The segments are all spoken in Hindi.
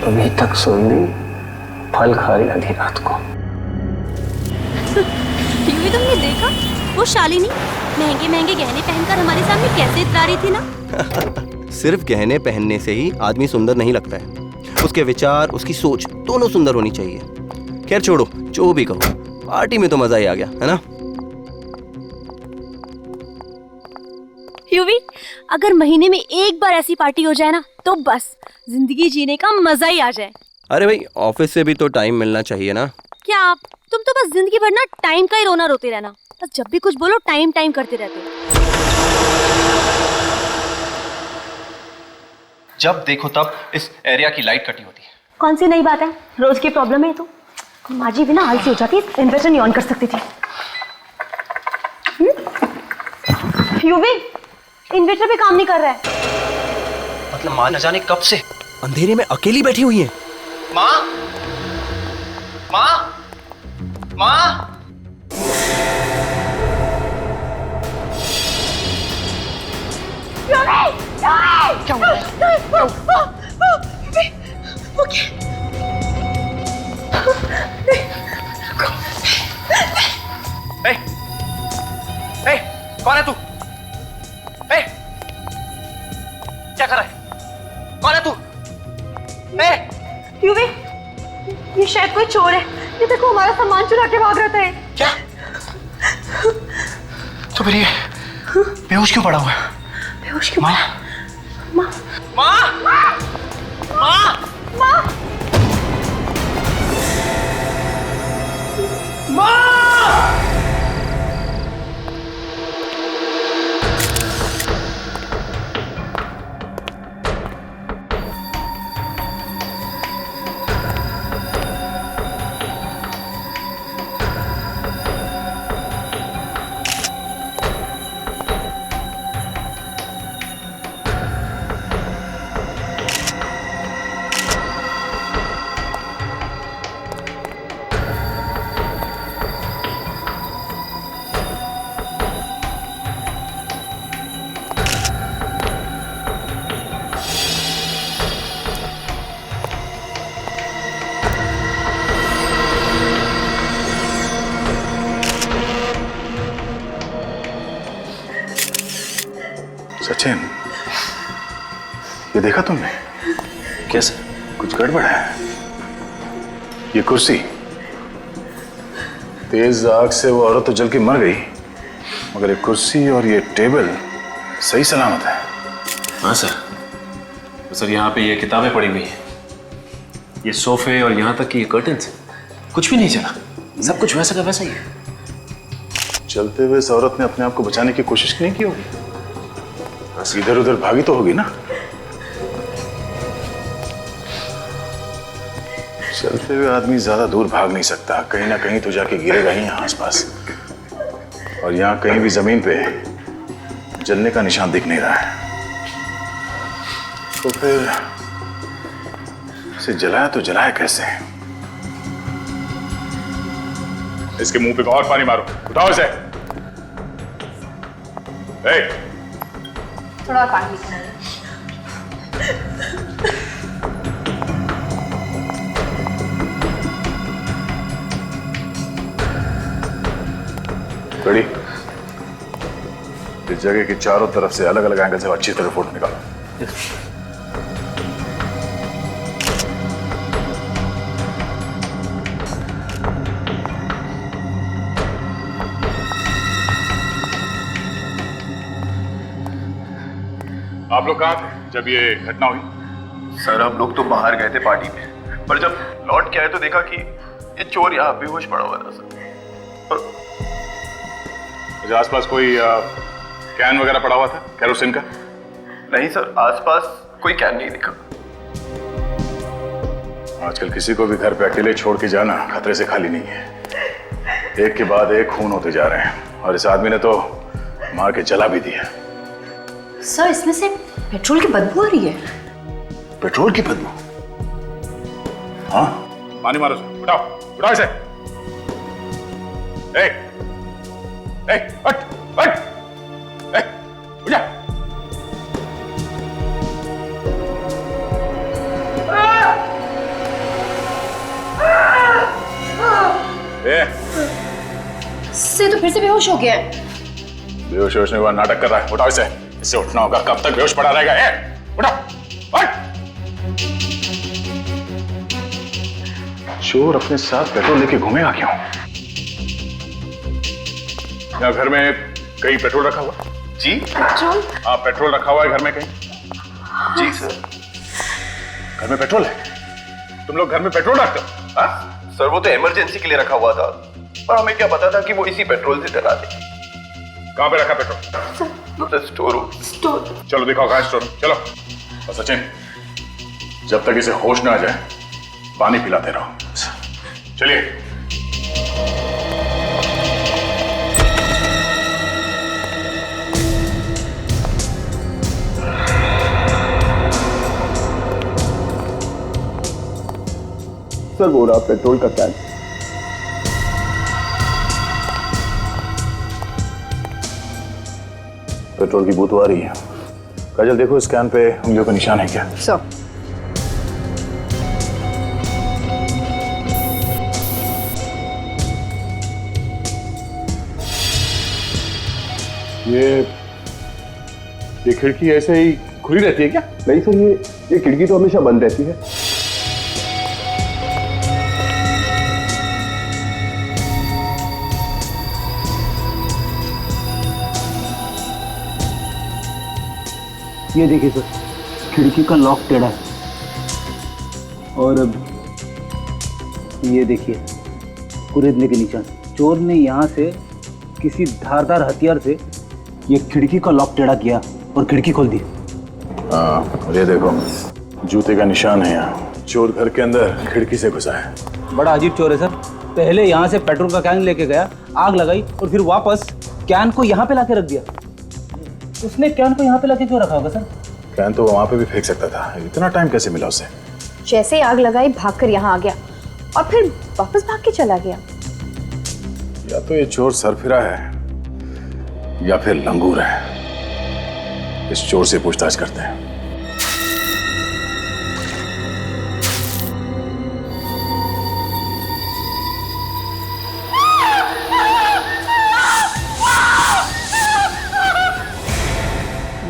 अभी तक सुन फल खा रही आधी रात को। यूवी तुमने देखा वो शालिनी महंगे महंगे गहने पहनकर हमारे सामने कैसे इतरा रही थी ना। सिर्फ गहने पहनने से ही आदमी सुंदर नहीं लगता है, उसके विचार, उसकी सोच दोनों सुंदर होनी चाहिए। खैर छोड़ो, जो भी कहो, पार्टी में तो मजा ही आ गया, है ना? यूवी, अगर महीने में एक बार ऐसी पार्टी हो जाए ना तो बस जिंदगी जीने का मजा ही आ जाए। अरे भाई, ऑफिस से भी तो टाइम मिलना चाहिए ना। क्या आप तुम तो बस जिंदगी भर ना टाइम का ही रोना रोते रहना, बस जब भी कुछ बोलो टाइम टाइम करते रहते हो। जब देखो तब इस एरिया की लाइट कटी होती है। कौन सी नई बात है, रोज की प्रॉब्लम है। तो माँ जी भी ना आलसी हो जाती, इन्वर्टर नहीं ऑन कर सकती थी। यूवी, इन्वर्टर भी काम नहीं कर रहा है। मतलब माँ न जाने कब से अंधेरे में अकेली बैठी हुई है। माँ, माँ, माँ। क्या हुआ? कौन है तू? क्या कर रहा है? कौन है तू? यूवी, ये शायद कोई चोर है। ये देखो हमारा सामान चुरा के भाग रहा था। क्या? तो फिर ये बेहोश क्यों पड़ा हुआ है? बेहोश क्यों? माँ, माँ, माँ, माँ, माँ, माँ, माँ। सचिन, ये देखा तुमने? कैसे? कुछ गड़बड़ है। ये कुर्सी, तेज आग से वो औरत तो जल के मर गई, मगर ये कुर्सी और ये टेबल सही सलामत है। हाँ सर। तो सर यहाँ पे ये किताबें पड़ी हुई हैं, ये सोफे और यहाँ तक कि ये कर्टन्स, कुछ भी नहीं चला, सब कुछ वैसा का वैसा ही है। चलते हुए इस औरत ने अपने आप को बचाने की कोशिश नहीं की होगी? इधर उधर भागी तो होगी ना? चलते हुए आदमी ज्यादा दूर भाग नहीं सकता, कहीं ना कहीं तो जाके गिरेगा ही यहाँ आसपास। और यहाँ कहीं भी जमीन पे जलने का निशान दिख नहीं रहा है, तो फिर इसे जलाया तो जलाया कैसे? इसके मुंह पे और पानी मारो, उठाओ इसे। थोड़ा और पानी। बड़ी, इस जगह की चारों तरफ से अलग अलग एंगल से अच्छी तरह फोटो निकालो। आप लोग कहाँ थे जब ये घटना हुई? सर, हम लोग तो बाहर गए थे पार्टी में, पर जब लौट के आए तो देखा कि ये चोर यहाँ बेहोश पड़ा हुआ था सर। और आसपास कोई कैन वगैरह पड़ा हुआ था केरोसिन का? नहीं सर, आसपास कोई कैन नहीं दिखा। आजकल किसी को भी घर पे अकेले छोड़ के जाना खतरे से खाली नहीं है। एक के बाद एक खून होते जा रहे हैं, और इस आदमी ने तो मार के जला भी दिया। सर, इसमें से पेट्रोल की बदबू आ रही है। पेट्रोल की बदबू? हाँ, पानी मारो सर, उठाओ उठाओ इसे। हट हट, उठ जा। फिर से बेहोश हो गया है। बेहोश होने हुआ नाटक कर रहा है। उठाओ इसे, इससे उठना होगा। कब तक बेहोश पड़ा रहेगा? उठा, उठ। चोर अपने साथ पेट्रोल लेके घूमेगा क्यों? यहाँ घर में कहीं पेट्रोल रखा हुआ? जी पेट्रोल? हाँ, पेट्रोल रखा हुआ है घर में कहीं? जी सर। घर में पेट्रोल है? तुम लोग घर में पेट्रोल रखते हो? हाँ? सर वो तो इमरजेंसी के लिए रखा हुआ था, पर हमें क्या पता था कि वो इसी पेट्रोल से डरा दे। कहाँ पे रखा पेट्रोल? Sir store room. चलो दिखाओ कहाँ स्टोर रूम। चलो। और सचिन, जब तक इसे होश ना आ जाए पानी पिलाते रहो। चलिए। सर वो रहा पेट्रोल का कैन। पेट्रोल की बोतल आ रही है। काजल देखो इस कैन पे उंगलियों का निशान है क्या? सर ये खिड़की ऐसे ही खुली रहती है क्या? नहीं सर, ये खिड़की तो हमेशा बंद रहती है। ये देखिए सर, खिड़की का लॉक टेढ़ा है। और अब ये देखिए कुरेदने के निशान। चोर ने यहाँ से किसी धारदार हथियार से ये खिड़की का लॉक टेढ़ा किया और खिड़की खोल दी। हाँ, और ये देखो जूते का निशान है यहाँ। चोर घर के अंदर खिड़की से घुसा है। बड़ा अजीब चोर है सर। पहले यहाँ से पेट्रोल का कैन लेके गया, आग लगाई और फिर वापस कैन को यहाँ पे लाके रख दिया। उसने कैन को यहाँ पे लाके क्यों रखा होगा सर? कैन तो वहां पे भी फेंक सकता था। इतना टाइम कैसे मिला उसे? जैसे ही आग लगाई भागकर यहाँ आ गया और फिर वापस भाग के चला गया। या तो ये चोर सरफिरा है या फिर लंगूर है। इस चोर से पूछताछ करते हैं।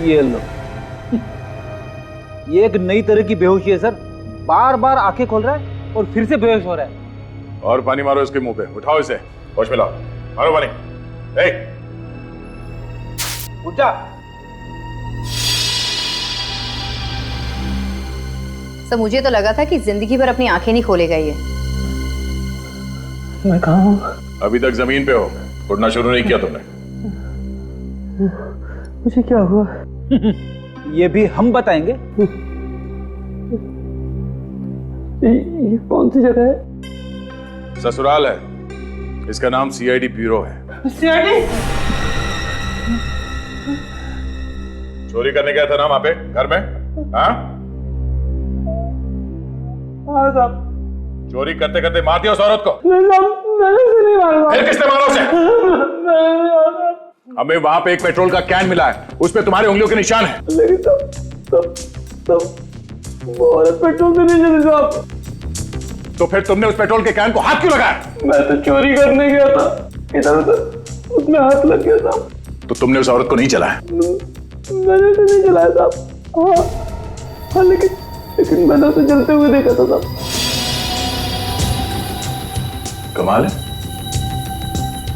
ये लो, ये एक नई तरह की बेहोशी है सर। बार बार आंखें खोल रहा है और फिर से बेहोश हो रहा है। और पानी मारो इसके मुंह पे। उठाओ इसे, होश में लाओ। मारो पानी। उठ जा। सर मुझे तो लगा था कि जिंदगी भर अपनी आंखें नहीं खोलेगा ये। मैं कहाँ हूँ? अभी तक जमीन पे हो, उठना शुरू नहीं किया तुमने। मुझे क्या हुआ? ये भी हम बताएंगे। ये कौन सी जगह है? ससुराल है। इसका नाम सीआईडी ब्यूरो है। सीआईडी? चोरी करने गया था ना वहां पे घर में? हाँ साहब। चोरी करते करते मार दिया उस औरत को? नहीं साहब, मैंने उसे नहीं मारा। फिर किसने मारा उसे? हमें वहां पे एक पेट्रोल का कैन मिला है, उस पे तुम्हारी उंगलियों के निशान है। लेकिन तब वो औरत पेट्रोल से नहीं चली साहब। तो फिर तुमने उस पेट्रोल के कैन को हाथ क्यों लगाया? मैं तो चोरी करने गया था, इधर उधर उसमें हाथ लग गया साहब। तो तुमने उस औरत को नहीं चलाया? मैंने तो नहीं चलाया साहब। हाँ लेकिन मैंने उसे जलते हुए देखा था साहब। कमाल है,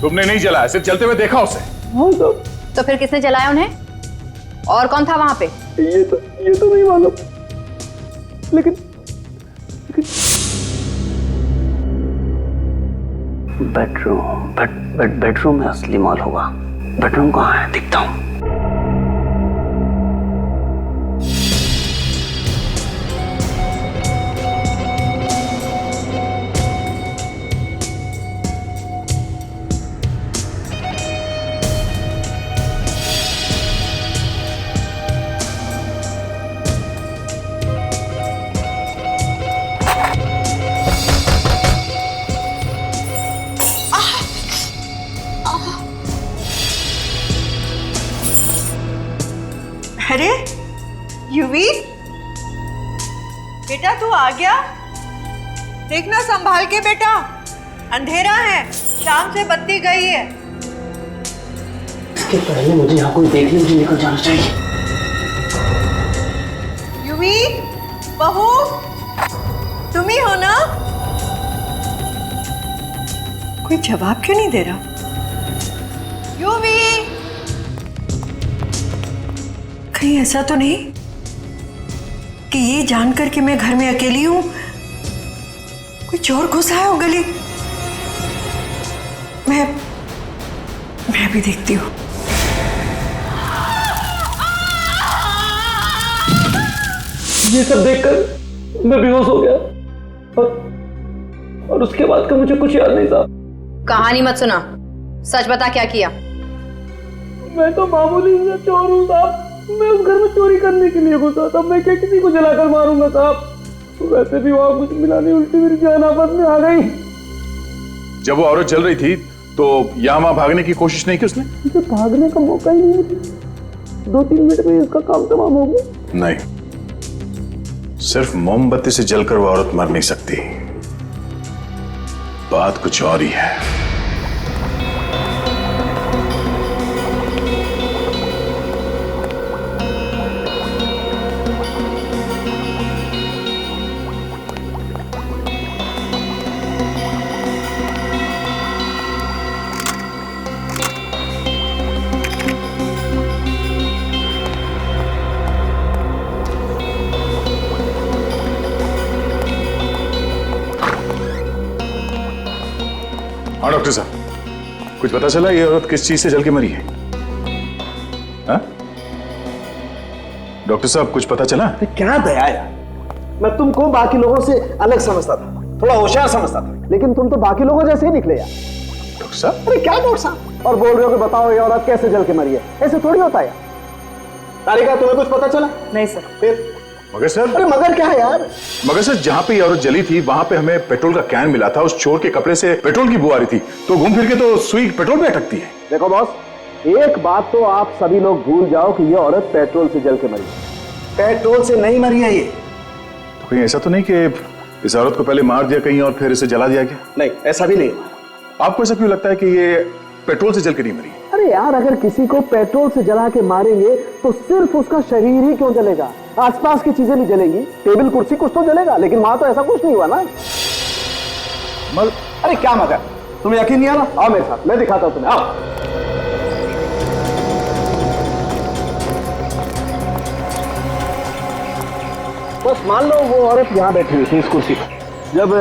तुमने नहीं चलाया, सिर्फ चलते हुए देखा उसे। हाँ साहब। तो फिर किसने जलाया उन्हें? और कौन था वहां पे? ये तो नहीं मालूम, लेकिन बेडरूम में असली माल होगा। बेडरूम कहाँ है? दिखता हूँ। अरे युवी, बेटा तू आ गया? देखना संभाल के बेटा, अंधेरा है, शाम से बत्ती गई है। इसके पहले मुझे यहाँ कोई देखने मुझे निकल जाना चाहिए। यूवी, बहू, तुम ही हो ना? कोई जवाब क्यों नहीं दे रहा? यूवी, कहीं ऐसा तो नहीं कि ये जानकर कि मैं घर में अकेली हूं कोई चोर घुस आया हो गली? मैं भी देखती हूँ। ये सब देखकर मैं बेहोश हो गया और उसके बाद का मुझे कुछ याद नहीं था। कहानी मत सुना, सच बता क्या किया। मैं तो मामूली सा चोर हूँ साहब। मैं उस घर में चोरी करने के लिए घुसा था। मैं क्या किसी को जलाकर मारूंगा साहब। वैसे भी वहां कुछ मिला नहीं, उल्टी मेरी जान आफत में आ गई। जब वो औरत जल रही थी तो यहाँ वहां भागने की कोशिश नहीं की उसने? मुझे भागने का मौका ही नहीं मिला। 2-3 मिनट में इसका काम तमाम हो गया। नहीं, सिर्फ मोमबत्ती से जलकर वो औरत मर नहीं सकती। बात कुछ और ही है। हाँ डॉक्टर साहब, कुछ पता चला ये औरत किस चीज से जल के मरी है? हाँ? डॉक्टर साहब कुछ पता चला? क्या दया यार, मैं तुमको बाकी लोगों से अलग समझता था, थोड़ा होशियार समझता था, लेकिन तुम तो बाकी लोगों जैसे ही निकले यार। डॉक्टर साहब? अरे क्या डॉक्टर साहब, और बोल रहे हो कि बताओ ये औरत कैसे जल के मरी है? ऐसे थोड़ी होता है यार। तारिका, तुम्हें कुछ पता चला? नहीं सर। फिर? मगर सर? अरे मगर क्या है यार? मगर सर, जहां पे ये औरत जली थी वहां पे हमें पेट्रोल का कैन मिला था। उस चोर के कपड़े से पेट्रोल की बू आ रही थी, तो घूम फिर के तो सुई पेट्रोल पे अटकती है। देखो बॉस, एक बात तो आप सभी लोग भूल जाओ कि ये औरत पेट्रोल से जल के मरी है। पेट्रोल से नहीं मरी है ये। तो कहीं ऐसा तो नहीं कि इस औरत को पहले मार दिया कहीं और फिर इसे जला दिया गया? नहीं, ऐसा भी नहीं। आपको ऐसा क्यों लगता है कि ये पेट्रोल से जल के नहीं मरी? अरे यार, अगर किसी को पेट्रोल से जला के मारेंगे तो सिर्फ उसका शरीर ही क्यों जलेगा? आसपास की चीजें नहीं जलेंगी, टेबल कुर्सी कुछ तो जलेगा, लेकिन वहां तो ऐसा कुछ नहीं हुआ ना। अरे क्या मगर, तुम्हें यकीन नहीं आ रहा? आओ मेरे साथ, मैं दिखाता हूं तुम्हें। आओ। बस मान लो वो औरत यहाँ बैठी हुई थी इस कुर्सी पर, जब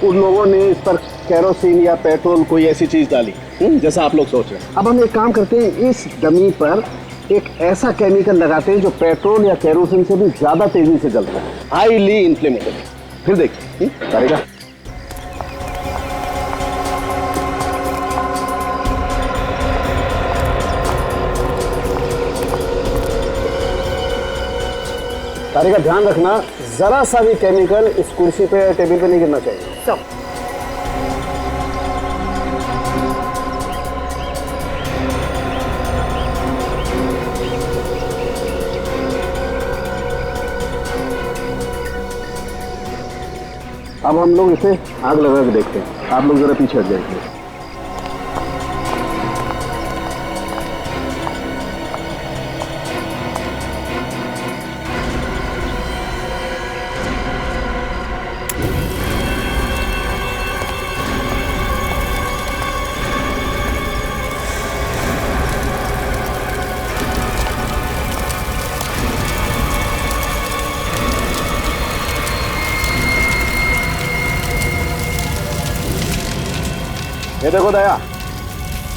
उन लोगों ने इस पर केरोसिन या पेट्रोल कोई ऐसी चीज डाली जैसा आप लोग सोच रहे हैं। अब हम एक काम करते हैं, इस डमी पर एक ऐसा केमिकल लगाते हैं जो पेट्रोल या केरोसिन से भी ज्यादा तेजी से जलता है, हाईली इन्फ्लेमेबल। फिर देखिए करेगा। तारिका, ध्यान रखना, जरा सा भी केमिकल इस कुर्सी पे टेबल पे नहीं गिरना चाहिए। सब अब हम लोग इसे आग लगा के देखते हैं। आप लोग जरा पीछे हट जाइए। ये देखो दया,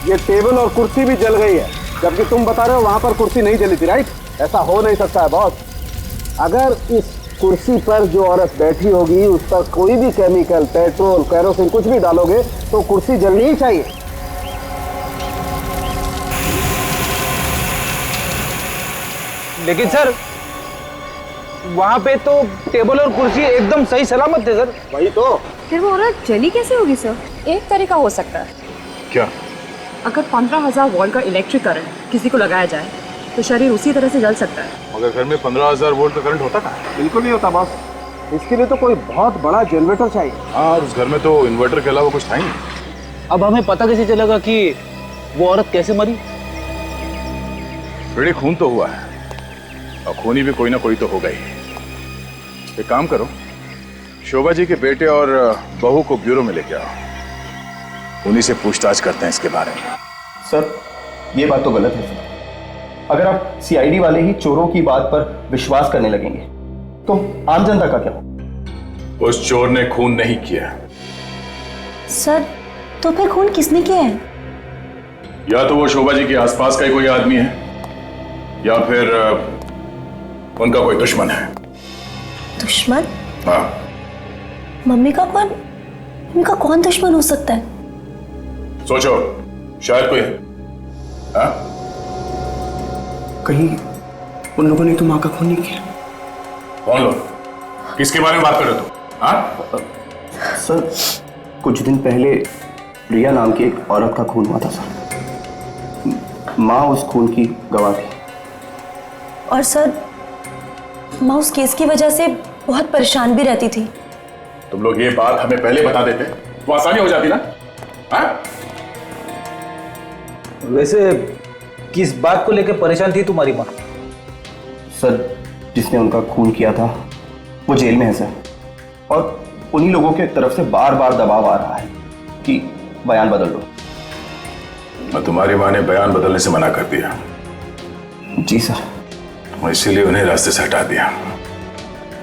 ये टेबल और कुर्सी भी जल गई है, जबकि तुम बता रहे हो वहां पर कुर्सी नहीं जली थी, राइट? ऐसा हो नहीं सकता है बॉस। अगर इस कुर्सी पर जो औरत बैठी होगी उस पर कोई भी केमिकल, पेट्रोल, केरोसिन कुछ भी डालोगे तो कुर्सी जलनी ही चाहिए। लेकिन सर, वहां पे तो टेबल और कुर्सी एकदम सही सलामत थे सर। वही तो। फिर वो औरत जली कैसे होगी सर? एक तरीका हो सकता है। क्या? अगर 15,000 वोल्ट का इलेक्ट्रिक करंट किसी को लगाया जाए तो शरीर उसी तरह से जल सकता है। मगर घर में 15,000 वोल्ट का करंट होता था? बिल्कुल नहीं होता बॉस, इसके लिए तो कोई बहुत बड़ा जनरेटर चाहिए। हाँ, उस घर में तो इन्वर्टर के अलावा कुछ था ही नहीं। अब हमें पता कैसे चलेगा कि वो औरत कैसे मरी? फ्रेडी, खून तो हुआ है और खूनी भी कोई ना कोई तो होगा ही। एक काम करो, शोभा जी के बेटे और बहू को ब्यूरो में लेके आओ, उन्हीं से पूछताछ करते हैं इसके बारे में। सर ये बात तो गलत है सर। अगर आप सीआईडी वाले ही चोरों की बात पर विश्वास करने लगेंगे तो आम जनता का क्या? उस चोर ने खून नहीं किया। सर तो फिर खून किसने किया है? या तो वो शोभा जी के आसपास का ही कोई आदमी है या फिर उनका कोई दुश्मन है। दुश्मन? हाँ। मम्मी का कौन दुश्मन हो सकता है? सोचो, शायद कोई है। हाँ? कहीं उन लोगों ने तो माँ का खून नहीं किया। कौन लोग? किसके बारे में बात कर रहे हो तुम? हाँ? सर कुछ दिन पहले रिया नाम की एक औरत का खून हुआ था सर। माँ उस खून की गवाह थी। और सर माँ उस केस की वजह से बहुत परेशान भी रहती थी। तुम लोग ये बात हमें पहले बता देते तो आसानी हो जाती ना। हाँ? वैसे किस बात को लेकर परेशान थी तुम्हारी माँ? सर जिसने उनका खून किया था वो जेल में है सर, और उन्हीं लोगों के तरफ से बार बार दबाव आ रहा है कि बयान बदल लो। और तुम्हारी माँ ने बयान बदलने से मना कर दिया? जी सर। और इसीलिए उन्हें रास्ते से हटा दिया।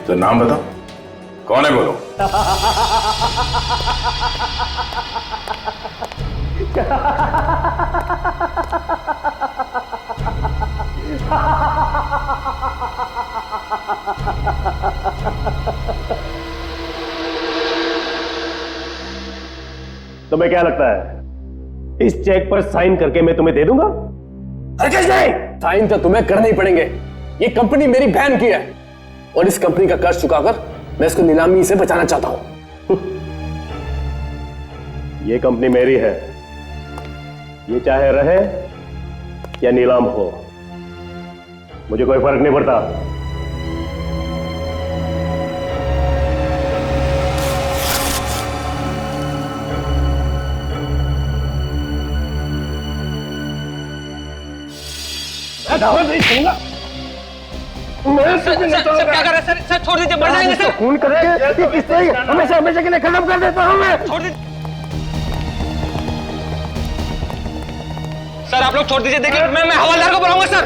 तो नाम बताओ, कौन है बोलो। तुम्हें क्या लगता है इस चेक पर साइन करके मैं तुम्हें दे दूंगा? हरगिज़ नहीं, साइन तो तुम्हें करने ही पड़ेंगे। ये कंपनी मेरी बहन की है और इस कंपनी का कर्ज चुकाकर मैं इसको नीलामी से बचाना चाहता हूं। ये कंपनी मेरी है, ये चाहे रहे या नीलाम हो, मुझे कोई फर्क नहीं पड़ता। दावत नहीं दूंगा। सर क्या कर रहे हैं? सर छोड़ दीजिए, मर जाएंगे सर। खून करेंगे किस तरह हमेशा हमेशा के लिए खत्म कर देता हूं मैं। छोड़ दीजिए सर, आप लोग छोड़ दीजिए। देखिए मैं हवलदार को बुलाऊंगा सर।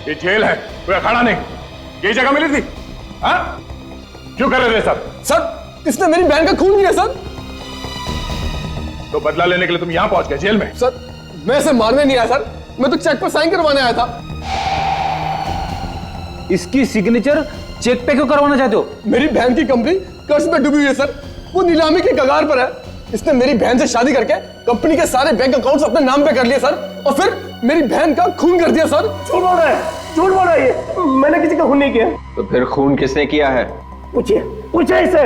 ये जेल है, कोई अखाड़ा नहीं। ये जगह मिली थी? हाँ? क्यों कर रहे थे सब? सर इसने मेरी बहन का खून किया सर। तो बदला लेने के लिए तुम यहां पहुंच गए जेल में? सर मैं इसे मारने नहीं आया सर, मैं तो चेक पर साइन करवाने आया था। इसकी सिग्नेचर चेक पे क्यों करवाना चाहते हो? मेरी बहन की कंपनी कर्ज में डूबी हुई है सर, वो नीलामी की कगार पर है। इसने मेरी बहन से शादी करके कंपनी के सारे बैंक अकाउंट्स अपने नाम पे कर लिए सर, और फिर मेरी बहन का खून कर दिया सर। झूठ बोल रहा है, झूठ बोल रहा है ये। मैंने किसी का खून नहीं किया। तो फिर खून किसने किया है? पूछिए इससे।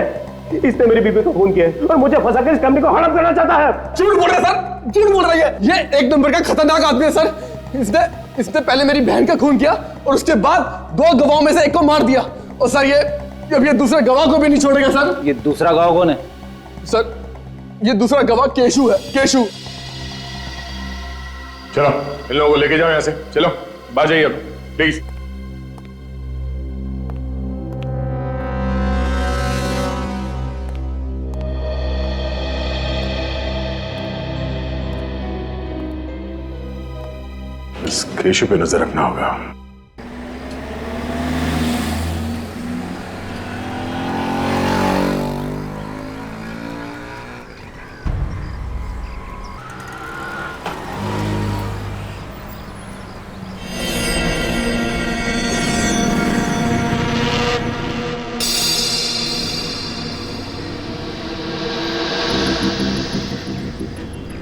इसने मेरी बीबी को खून किया है और मुझे फंसाकर इस कंपनी को हड़प करना चाहता है। झूठ बोल रहा है सर, झूठ बोल रहा है। ये एक नंबर का खतरनाक आदमी है सर। इसने पहले मेरी बहन का खून किया और उसके बाद 2 गवाहों में से एक को मार दिया। और सर ये अब ये दूसरे गवाह को भी नहीं छोड़ेगा सर। ये दूसरा गवाह कौन है? सर ये दूसरा गवाह केशु है, केशु। चलो इन लोगों को लेके जाओ यहां से। चलो बाहर जाइए अब प्लीज। इस केशु पे नजर रखना होगा।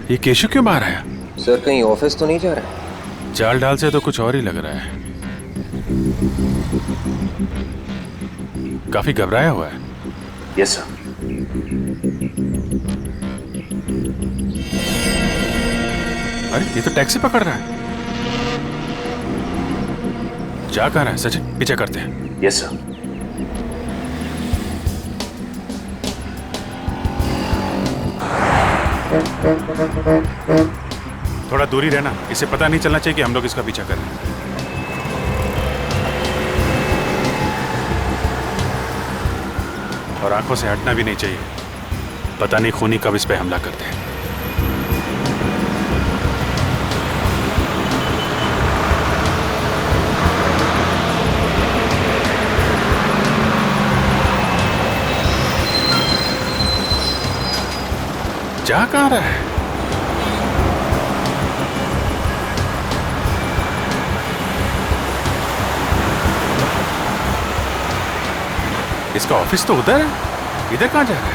ये केशु क्यों बाहर आया? सर कहीं ऑफिस तो नहीं जा रहा है? चाल डाल से तो कुछ और ही लग रहा है। काफी घबराया हुआ है। Yes sir. अरे ये तो टैक्सी पकड़ रहा है। जा कहाँ रहा है सचिन? पीछे करते हैं। Yes sir. थोड़ा दूरी रहना, इसे पता नहीं चलना चाहिए कि हम लोग इसका पीछा कर रहे हैं। और आंखों से हटना भी नहीं चाहिए, पता नहीं खूनी कब इस पे हमला करते हैं। जा कहाँ रहा है? इसका ऑफिस तो उधर है, इधर कहाँ जा रहा है?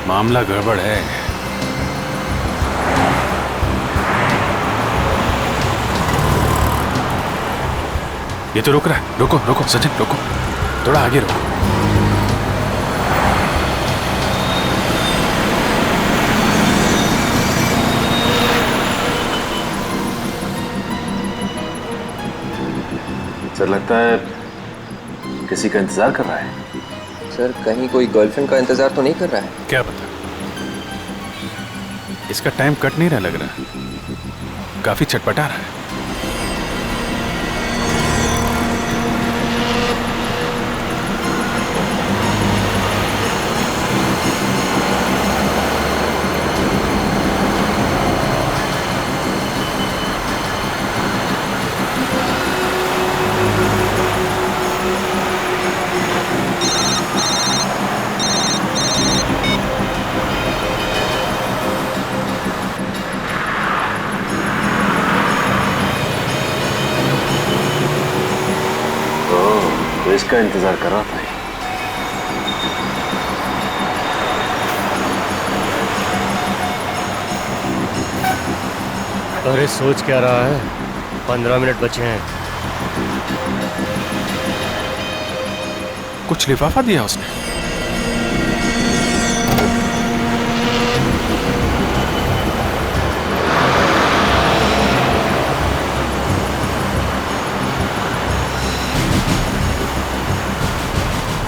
मामला गड़बड़ है। ये तो रुक रहा है। रुको रुको सचिन, रुको, थोड़ा आगे रुको। सर लगता है किसी का इंतजार कर रहा है। सर कहीं कोई गर्लफ्रेंड का इंतजार तो नहीं कर रहा है? क्या पता, इसका टाइम कट नहीं रहा लग रहा, काफी छटपटा रहा है। इसका इंतजार कर रहा था। अरे सोच क्या रहा है, 15 मिनट बचे हैं। कुछ लिफाफा दिया उसने।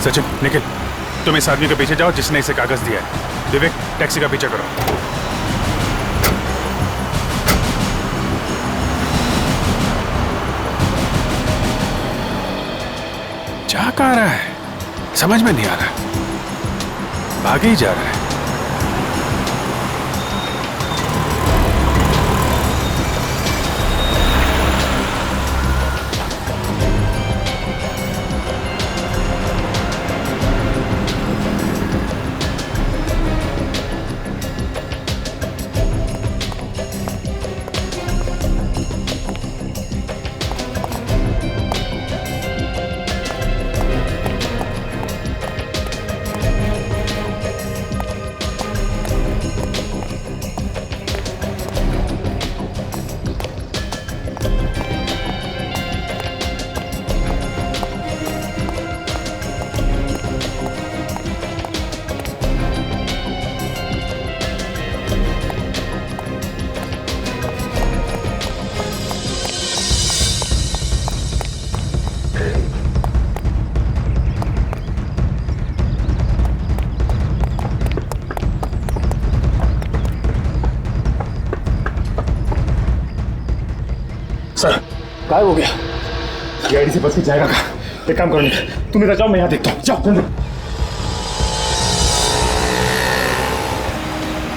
सचिन निखिल, तुम इस आदमी के पीछे जाओ जिसने इसे कागज दिया है। विवेक टैक्सी का पीछा करो। जा कहाँ रहा है समझ में नहीं आ रहा, भागे ही जा रहा है। सर गायब हो गया। गाड़ी से बच के जाएगा कहाँ? एक काम करो निखिल, तुम इधर जाओ, मैं यहाँ देखता हूँ। जाओ जल्दी।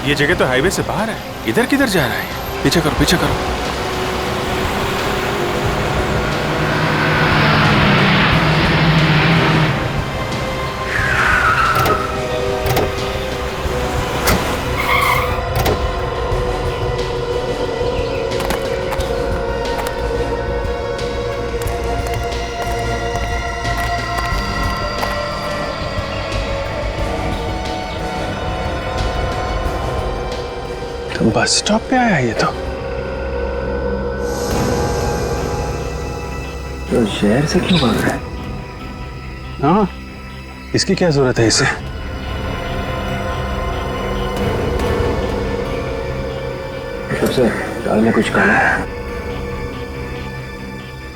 ये जगह तो हाईवे से बाहर है, इधर किधर जा रहा है? पीछे करो पीछे करो। बस स्टॉप पे आया ये तो शहर से क्यों भाग रहा है? हाँ, इसकी क्या जरूरत है इसे? सबसे दाल में कुछ काला है।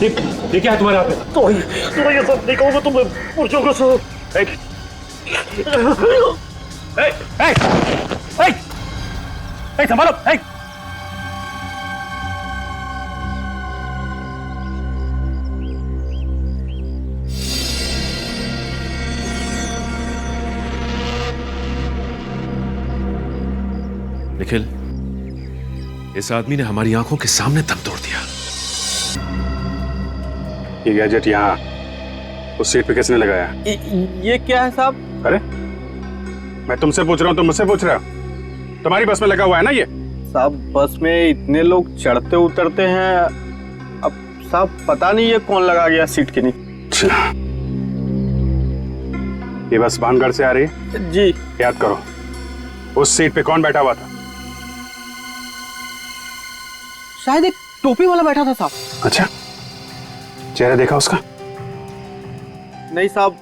ये क्या है तुम्हारे हाथ में? तो ये सब दिखाऊंगा तुम्हें पुरुषों को सो। संभालो। निखिल, इस आदमी ने हमारी आंखों के सामने दम तोड़ दिया। ये गैजेट यहाँ उस सीट पे किसने लगाया? ये क्या है साहब? अरे मैं तुमसे पूछ रहा हूँ, तुम मुझसे पूछ रहे हो? तुम्हारी बस में लगा हुआ है ना ये? साहब बस में इतने लोग चढ़ते उतरते हैं, अब साहब पता नहीं ये कौन लगा गया सीट के नीचे। ये बस भानगढ़ से आ रही है? जी। याद करो उस सीट पे कौन बैठा हुआ था? शायद एक टोपी वाला बैठा था साहब। अच्छा, चेहरा देखा उसका? नहीं साहब,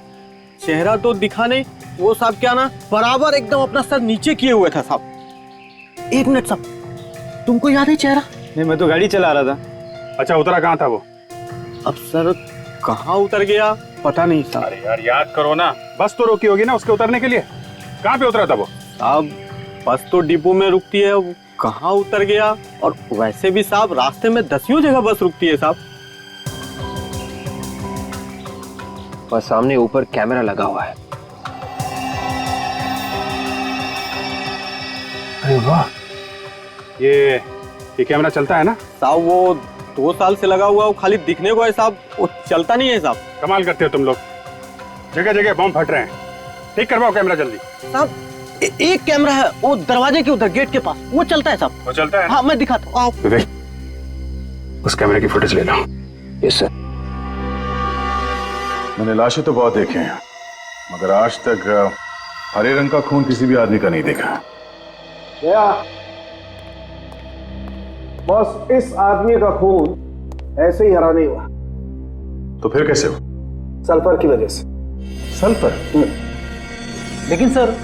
चेहरा तो दिखा नहीं। वो साहब क्या ना बराबर एकदम अपना सर नीचे किए हुए था साहब। एक मिनट साहब, तुमको याद है चेहरा? नहीं, मैं तो गाड़ी चला रहा था। अच्छा, उतरा कहाँ था वो? अब सर कहाँ उतर गया पता नहीं साहब। अरे यार याद करो ना, बस तो रोकी होगी ना उसके उतरने के लिए। कहाँ पे उतरा था वो? साहब बस तो डिपो में रुकती है, वो कहाँ उतर गया? और वैसे भी साहब रास्ते में 10 जगह बस रुकती है साहब। और सामने ऊपर कैमरा लगा हुआ है। अरे वाह, ये कैमरा चलता है ना? साहब वो 2 साल से लगा हुआ, वो खाली दिखने को है साहब, वो चलता नहीं है साहब। कमाल करते हो तुम लोग, जगह जगह बम फट रहे हैं। ठीक करवाओ कैमरा जल्दी। साहब एक कैमरा है वो दरवाजे के उधर गेट के पास, वो चलता है साहब। वो चलता है? हाँ मैं दिखाता हूँ। विवेक, उस कैमरे की फुटेज ले लो। Yes sir. मैंने लाशें तो बहुत देखे हैं, मगर आज तक हरे रंग का खून किसी भी आदमी का नहीं देखा। बॉस, इस आदमी का खून ऐसे ही हरा नहीं हुआ। तो फिर कैसे हो? सल्फर की वजह से। सल्फर? लेकिन सर,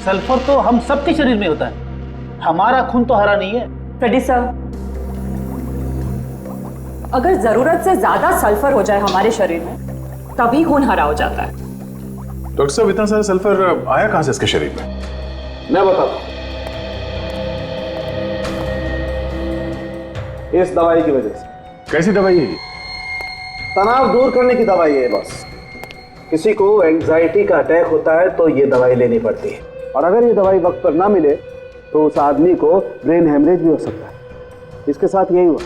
सल्फर तो हम सबके शरीर में होता है, हमारा खून तो हरा नहीं है। फ्रेडी सर, अगर जरूरत से ज्यादा सल्फर हो जाए हमारे शरीर में तभी खून हरा हो जाता है। डॉक्टर साहब, इतना सारा सल्फर आया कहां से इसके शरीर में? मैं बताता हूं। इस दवाई की वजह से। कैसी दवाई है? तनाव दूर करने की दवाई है बॉस। किसी को एंजाइटी का अटैक होता है तो ये दवाई लेनी पड़ती है, और अगर ये दवाई वक्त पर ना मिले तो उस आदमी को ब्रेन हेमरेज भी हो सकता है। इसके साथ यही हुआ,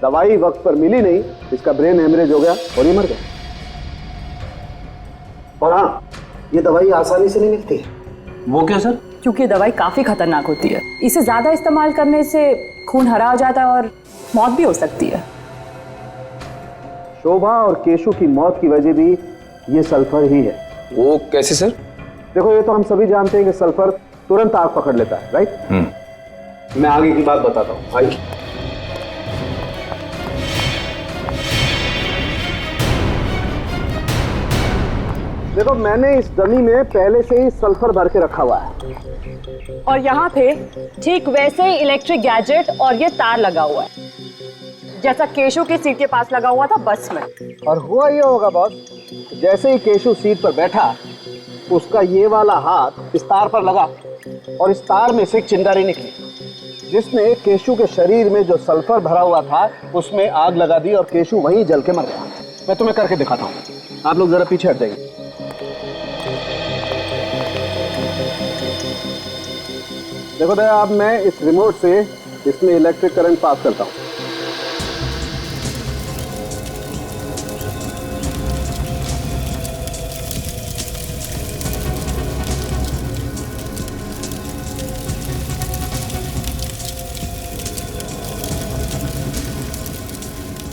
दवाई वक्त पर मिली नहीं, इसका ब्रेन हेमरेज हो गया और ये मर गया। और हाँ, ये दवाई आसानी से नहीं मिलती है। वो क्यों सर? क्योंकि दवाई काफी खतरनाक होती है, इसे ज्यादा इस्तेमाल करने से खून हरा हो जाता है और मौत भी हो सकती है। शोभा और केशु की मौत की वजह भी ये सल्फर ही है। वो कैसे सर? देखो, ये तो हम सभी जानते हैं कि सल्फर तुरंत आग पकड़ लेता है, राइट? मैं आगे की बात बताता हूँ, आइए। देखो, मैंने इस डमी में पहले से ही सल्फर भर के रखा हुआ है, और यहाँ पे ठीक वैसे ही इलेक्ट्रिक गैजेट और ये तार लगा हुआ है, जैसा केशु की सीट के पास लगा हुआ था बस में। और हुआ ये होगा बॉस, जैसे ही केशु सीट पर बैठा, उसका ये वाला हाथ इस तार पर लगा और इस तार में से एक चिंगारी निकली, जिसने केशु के शरीर में जो सल्फर भरा हुआ था उसमें आग लगा दी और केशु वहीं जल के मर गया। मैं तुम्हें करके दिखाता हूँ, आप लोग जरा पीछे हट जाइए। देखो दया, अब मैं इस रिमोट से इसमें इलेक्ट्रिक करंट पास करता हूँ।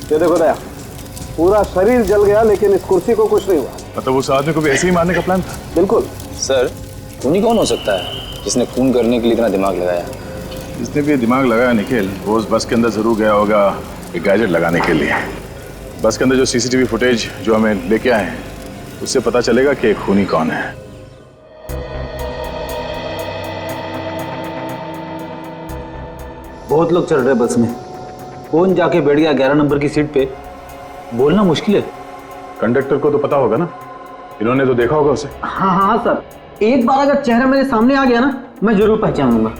ये देखो दया, पूरा शरीर जल गया लेकिन इस कुर्सी को कुछ नहीं हुआ। मतलब उस आदमी को भी ऐसे ही मारने का प्लान था? बिल्कुल। सर, खूनी कौन हो सकता है जिसने खून करने के लिए इतना दिमाग लगाया? जिसने भी दिमाग लगाया निखिल, वो उस बस के अंदर जरूर गया होगा एक गैजेट लगाने के लिए। बस के अंदर जो सीसीटीवी फुटेज जो हमें लेके आए हैं, उससे पता चलेगा कि खूनी कौन है। बहुत लोग चढ़ रहे बस में, कौन जाके बैठ गया 11 नंबर की सीट पे बोलना मुश्किल है। कंडक्टर को तो पता होगा ना, इन्होंने तो देखा होगा उसे। हाँ हाँ सर, एक बार अगर चेहरा मेरे सामने आ गया ना, मैं जरूर पहचान लूंगा।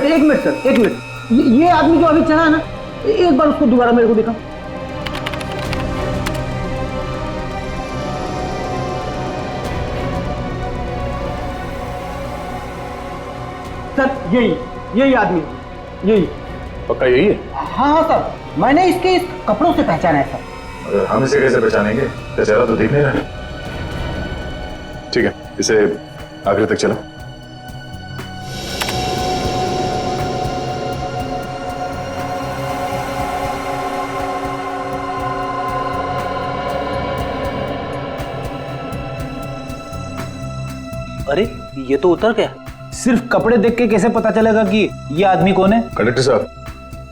एक मिनट सर, एक मिनट। ये आदमी जो अभी चढ़ा है ना, एक बार उसको दोबारा मेरे को दिखा। सर यही आदमी, यही। पक्का यही है? हाँ हाँ सर, मैंने इसके इस कपड़ों से पहचाना है सर। हम इसे कैसे पहचानेंगे? चेहरा तो दिख नहीं रहा। ठीक है, इसे आखिर तक चलो। अरे ये तो उतर गया। सिर्फ कपड़े देख के कैसे पता चलेगा कि ये आदमी कौन है? कंडक्टर साहब,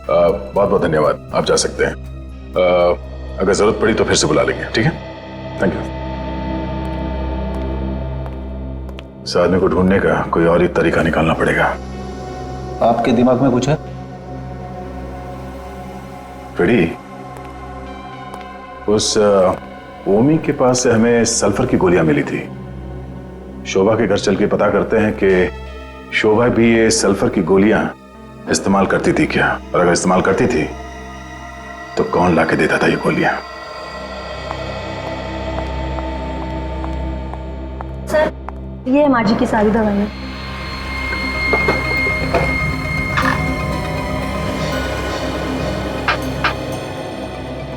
बहुत बहुत धन्यवाद, आप जा सकते हैं। अगर जरूरत पड़ी तो फिर से बुला लेंगे, ठीक है? Thank you. इस आदमी को ढूंढने का कोई और ही तरीका निकालना पड़ेगा। आपके दिमाग में कुछ है? फ्रेडी, उस ओमी के पास से हमें सल्फर की गोलियां मिली थी। शोभा के घर चल के पता करते हैं कि शोभा भी ये सल्फर की गोलियां इस्तेमाल करती थी क्या, और अगर इस्तेमाल करती थी तो कौन लाके देता था ये गोलियां? सर, ये है माँ जी की सारी दवाइयाँ।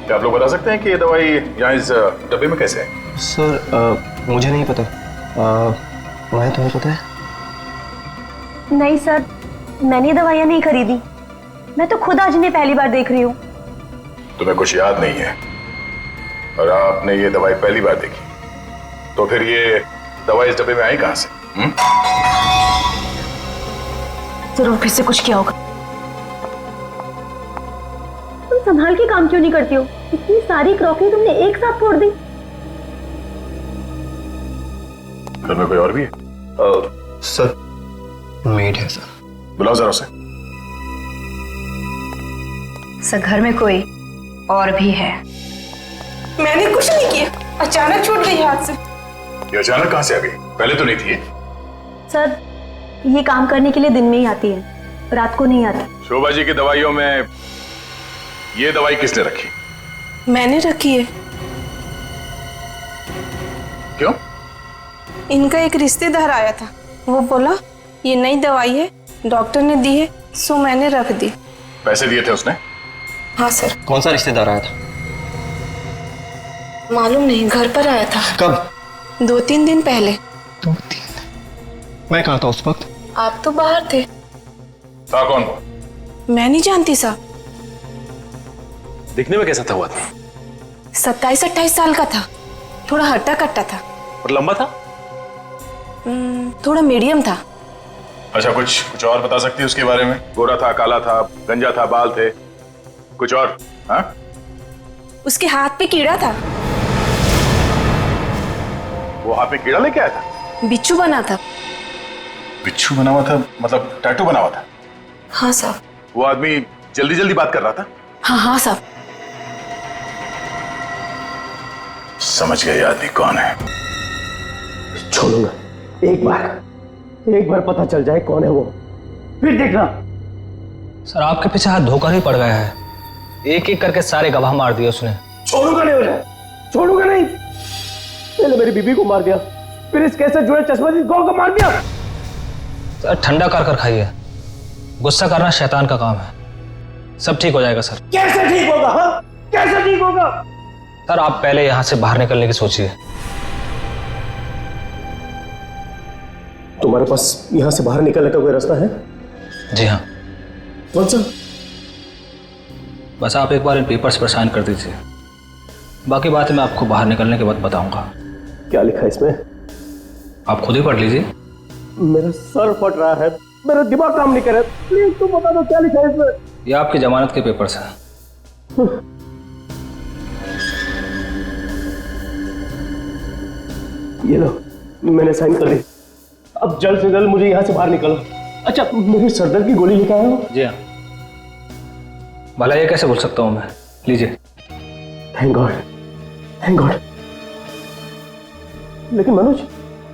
क्या आप लोग बता सकते हैं कि ये दवाई यहाँ इस डब्बे में कैसे है? सर मुझे नहीं पता। मैं तुम्हें पता है? नहीं सर, मैंने ये दवाइयाँ नहीं खरीदी। मैं तो खुद आज इन्हें पहली बार देख रही हूँ। तुम्हें कुछ याद नहीं है और आपने ये दवाई पहली बार देखी, तो फिर ये दवाई इस डब्बे में आई कहां से? जरूर फिर से कुछ किया होगा। तुम संभाल के काम क्यों नहीं करती हो? इतनी सारी क्रॉकरी तुमने एक साथ फोड़ दी। घर में कोई और भी है? सर मेड है सर। बुलाओ जरा उसे। सर घर में कोई और भी है। मैंने कुछ नहीं किया, अचानक छूट गई हाथ से। ये अचानक कहां से आ गई? पहले तो नहीं थी। सर, ये काम करने के लिए दिन में ही आती है, रात को नहीं आती। शोभा जी की दवाइयों में ये दवाई किसने रखी? मैंने रखी है। क्यों? इनका एक रिश्तेदार आया था, वो बोला ये नई दवाई है, डॉक्टर ने दी है, सो मैंने रख दी। पैसे दिए थे उसने? हाँ सर। कौन सा रिश्तेदार आया था? मालूम नहीं, घर पर आया था। कब? 2-3 दिन पहले। 2-3 मैं कहाँ था उस वक्त? आप तो बाहर थे। था कौन वो? मैं नहीं जानती साहब। दिखने में कैसा था? हुआ था 27-28 साल का था, थोड़ा हट्टा कट्टा था। और लंबा था? थोड़ा मीडियम था। अच्छा, कुछ और बता सकती है उसके बारे में? गोरा था, काला था, गंजा था, बाल थे, कुछ और? हाँ? उसके हाथ पे कीड़ा था। वो हाथ में कीड़ा लेके आया था? बिच्छू बना था। बिच्छू बना हुआ था मतलब टैटू बना हुआ था? हाँ साहब। वो आदमी जल्दी जल्दी बात कर रहा था? हाँ हाँ साहब। समझ गए आदमी कौन है। छोड़ूंगा, एक बार पता चल जाए कौन है वो, फिर देखना। सर आपके पीछे हाथ धोकर ही पड़ गया है, एक एक करके सारे गवाह मार दिए उसने। छोड़ूंगा नहीं उसे, छोड़ूंगा नहीं। पहले मेरी बीबी को मार दिया, फिर इस केस से जुड़े चश्मदीद गौर को मार दिया। सर ठंडा कर खाइए, गुस्सा करना शैतान का काम है। सब ठीक हो जाएगा सर। कैसे ठीक होगा? हाँ, कैसे ठीक होगा? सर आप पहले यहाँ से बाहर निकलने की सोचिए। तुम्हारे पास यहाँ से बाहर निकलने का कोई रास्ता है? जी हाँ। कौन सा? बस आप एक बार इन पेपर्स पर साइन कर दीजिए, बाकी बातें मैं आपको बाहर निकलने के बाद बताऊंगा। क्या लिखा है इसमें? आप खुद ही पढ़ लीजिए। मेरा सर फट रहा है, मेरा दिमाग काम नहीं कर रहा। प्लीज तुम बता दो क्या लिखा है इसमें। ये आपकी जमानत के पेपर्स हैं। ये लो, मैंने साइन कर दी। अब जल्द से जल्द मुझे यहाँ से बाहर निकलो। अच्छा, मेरी सरदर्द की गोली लेके आए हो? जी हाँ। भला ये कैसे बोल सकता हूँ मैं, लीजिए। Thank God, thank God. लेकिन मनोज,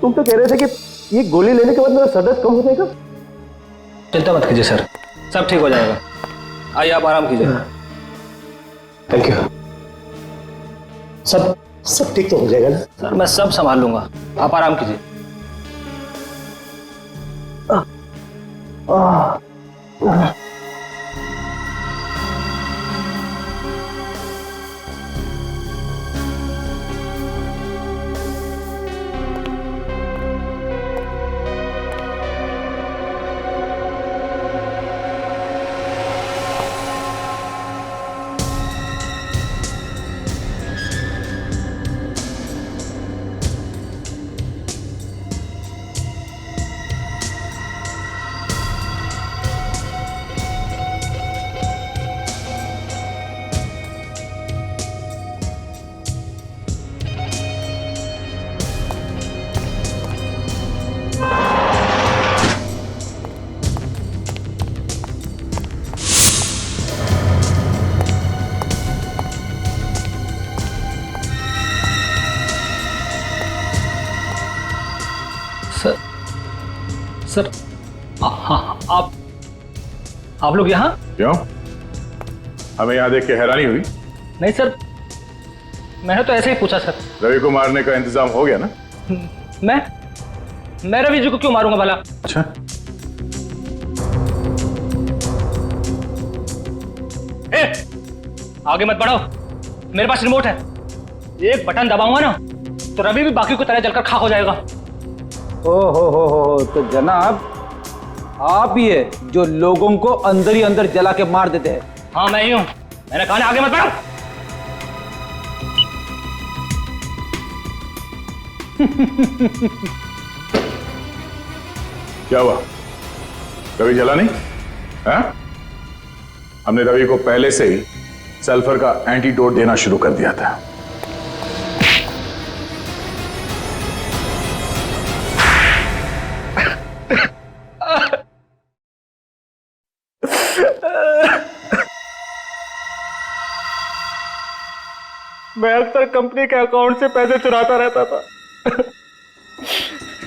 तुम तो कह रहे थे कि ये गोली लेने के बाद मेरा सरदर्द कम हो जाएगा। चिंता मत कीजिए सर, सब ठीक हो जाएगा। आइए आप आराम कीजिए। Thank you. सब ठीक तो हो जाएगा ना? सर मैं सब संभाल लूंगा, आप आराम कीजिए। सर हाँ, आप लोग यहाँ? क्यों, हमें यहाँ देख के हैरानी हुई? नहीं सर, मैंने तो ऐसे ही पूछा सर। रवि को मारने का इंतजाम हो गया ना? मैं रवि जी को क्यों मारूंगा भला? अच्छा, आगे मत बढ़ो, मेरे पास रिमोट है। एक बटन दबाऊंगा ना तो रवि भी बाकी को तरह जलकर खाक हो जाएगा। हो तो जनाब आप ही है जो लोगों को अंदर ही अंदर जला के मार देते हैं। हाँ मैं ही हूं, मैंने कहा ना आगे मत बढ़ो। क्या हुआ, रवि जला नहीं? हाँ? हमने रवि को पहले से ही सल्फर का एंटीडोट देना शुरू कर दिया था। मैं अक्सर कंपनी के अकाउंट से पैसे चुराता रहता था।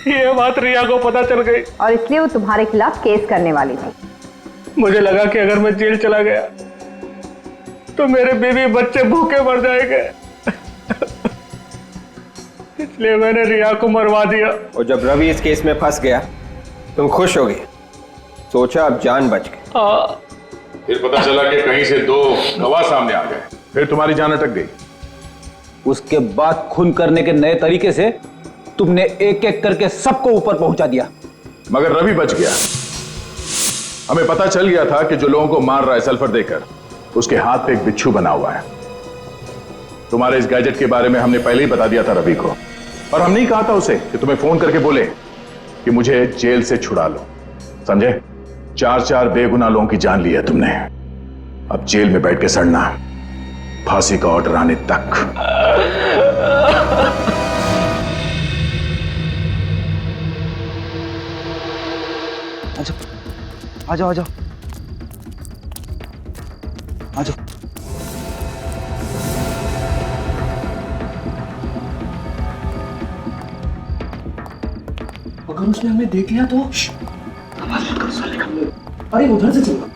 ये बात रिया को पता चल गई और इसलिए वो तुम्हारे खिलाफ केस करने वाली थी। मुझे लगा कि अगर मैं जेल चला गया तो मेरे बीवी बच्चे भूखे मर जाएंगे। इसलिए मैंने रिया को मरवा दिया। और जब रवि इस केस में फंस गया तुम खुश हो गए, सोचा अब जान बच गई। हाँ। फिर पता चला कि कहीं से 2 गवाह सामने आ गए, फिर तुम्हारी जान अटक गई। उसके बाद खून करने के नए तरीके से तुमने एक एक करके सबको ऊपर पहुंचा दिया, मगर रवि बच गया। हमें पता चल गया था कि जो लोगों को मार रहा है सल्फर देकर, उसके हाथ पे एक बिच्छू बना हुआ है। तुम्हारे इस गैजेट के बारे में हमने पहले ही बता दिया था रवि को, और हमने ही कहा था उसे कि तुम्हें फोन करके बोले कि मुझे जेल से छुड़ा लो। समझे? 4 बेगुनाह लोगों की जान ली है तुमने। अब जेल में बैठ के सड़ना, फांसी का ऑर्डर आने तक। आ जाओ आ जाओ। अगर उसने हमें देख लिया तो आवाज मत करो साले का। अरे उधर से चलो।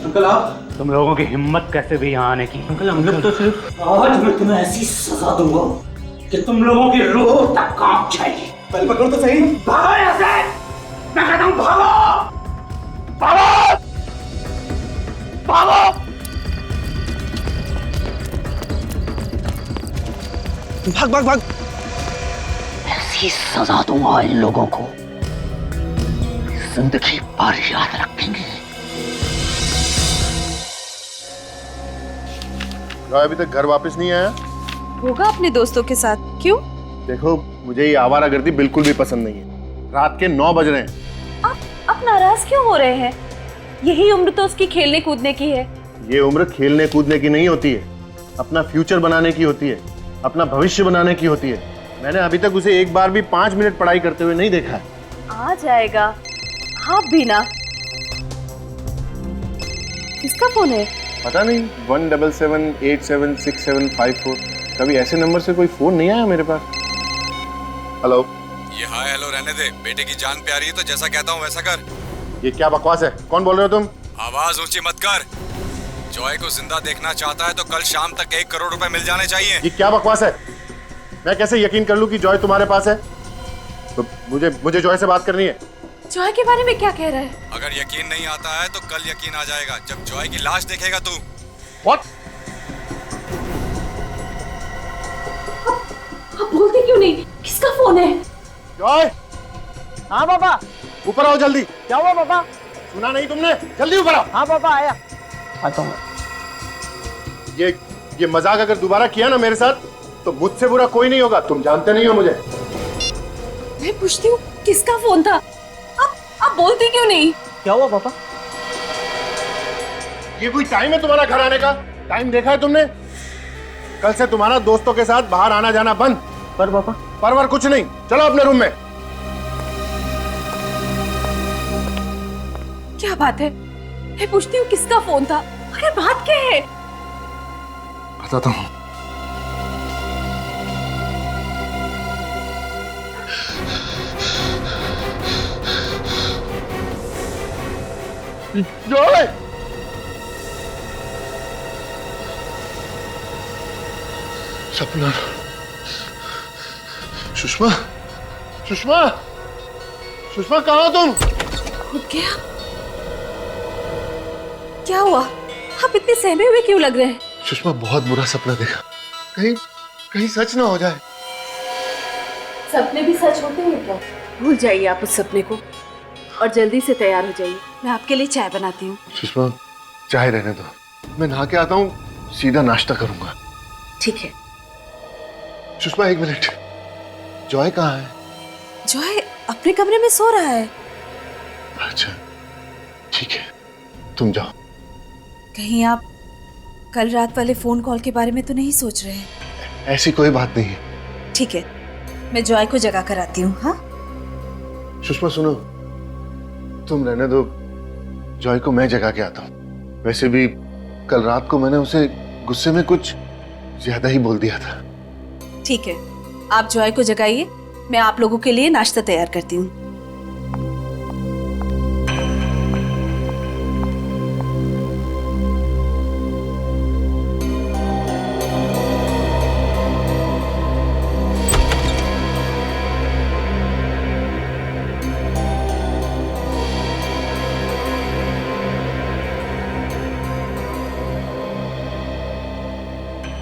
अंकल आप? तुम लोगों की हिम्मत कैसे भी यहाँ आने की? अंकल हम लोग तो सिर्फ आज मैं तुम्हें ऐसी सजा दूंगा कि तुम लोगों की रूह तक कांप जाएगी। पहले पकड़ो तो सही। भागो यहाँ से! मैं कहता हूँ भागो! भागो! भागो! भाग भाग भाग! ऐसी सजा दूंगा इन लोगों को, जिंदगी भर याद रखेंगे। अभी तक घर वापस नहीं आया? होगा अपने दोस्तों के साथ। क्यों? देखो, मुझे ये आवारागर्दी बिल्कुल भी पसंद नहीं है। रात के 9 बज रहे हैं। आप नाराज क्यों हो रहे हैं? यही उम्र तो उसकी खेलने कूदने की है। ये उम्र खेलने कूदने की नहीं होती है, अपना फ्यूचर बनाने की होती है, अपना भविष्य बनाने की होती है। मैंने अभी तक उसे एक बार भी 5 मिनट पढ़ाई करते हुए नहीं देखा है। आ जाएगा, आप भी ना। किसका फोन है? पता नहीं, 177876754। कभी ऐसे नंबर से कोई फोन नहीं आया मेरे पास। हेलो। ये हाय हेलो रहने दे, बेटे की जान प्यारी है तो जैसा कहता हूँ वैसा कर। ये क्या बकवास है? कौन बोल रहे हो तुम? आवाज ऊंची मत कर। जॉय को जिंदा देखना चाहता है तो कल शाम तक 1 करोड़ रुपए मिल जाने चाहिए। ये क्या बकवास है? मैं कैसे यकीन कर लूं कि जॉय तुम्हारे पास है? तो मुझे जॉय से बात करनी है। जॉय के बारे में क्या कह रहा है? अगर यकीन नहीं आता है तो कल यकीन आ जाएगा जब जॉय की लाश देखेगा तू। What? आप बोलते क्यों नहीं? किसका फोन है? जॉय। हाँ पापा। ऊपर आओ जल्दी। क्या हुआ पापा? सुना नहीं तुमने? जल्दी ऊपर आओ। हाँ पापा आया। आता हूँ। ये मजाक अगर दोबारा किया ना मेरे साथ तो मुझसे बुरा कोई नहीं होगा। तुम जानते नहीं हो मुझे। मैं पूछती हूँ किसका फोन था? आप बोलते क्यों नहीं? क्या हुआ पापा? ये कोई टाइम है तुम्हारा घर आने का? टाइम देखा है तुमने? कल से तुम्हारा दोस्तों के साथ बाहर आना जाना बंद। पर पापा? परवर कुछ नहीं, चलो अपने रूम में। क्या बात है? मैं पूछती हूँ किसका फोन था? अरे बात क्या है? बताता हूँ। जॉय! सपना। सुषमा, सुषमा, सुषमा कहाँ हो तुम? क्या? क्या हुआ? आप इतने सहमे हुए क्यों लग रहे हैं? सुषमा बहुत बुरा सपना देखा। कहीं सच ना हो जाए। सपने भी सच होते हैं क्या? भूल जाइए आप उस सपने को और जल्दी से तैयार हो जाइए। मैं आपके लिए चाय बनाती हूँ। सुषमा चाय रहने दो, मैं नहा के आता हूँ, सीधा नाश्ता करूंगा। ठीक है। सुषमा 1 मिनट, जॉय कहाँ है? जॉय अपने कमरे में सो रहा है। अच्छा ठीक है, तुम जाओ। कहीं आप कल रात वाले फोन कॉल के बारे में तो नहीं सोच रहे हैं? ऐसी कोई बात नहीं है। ठीक है, मैं जॉय को जगा कर आती हूँ। हाँ सुषमा सुनो, तुम रहने दो, जॉय को मैं जगा के आता हूँ। वैसे भी कल रात को मैंने उसे गुस्से में कुछ ज्यादा ही बोल दिया था। ठीक है, आप जॉय को जगाइए, मैं आप लोगों के लिए नाश्ता तैयार करती हूँ।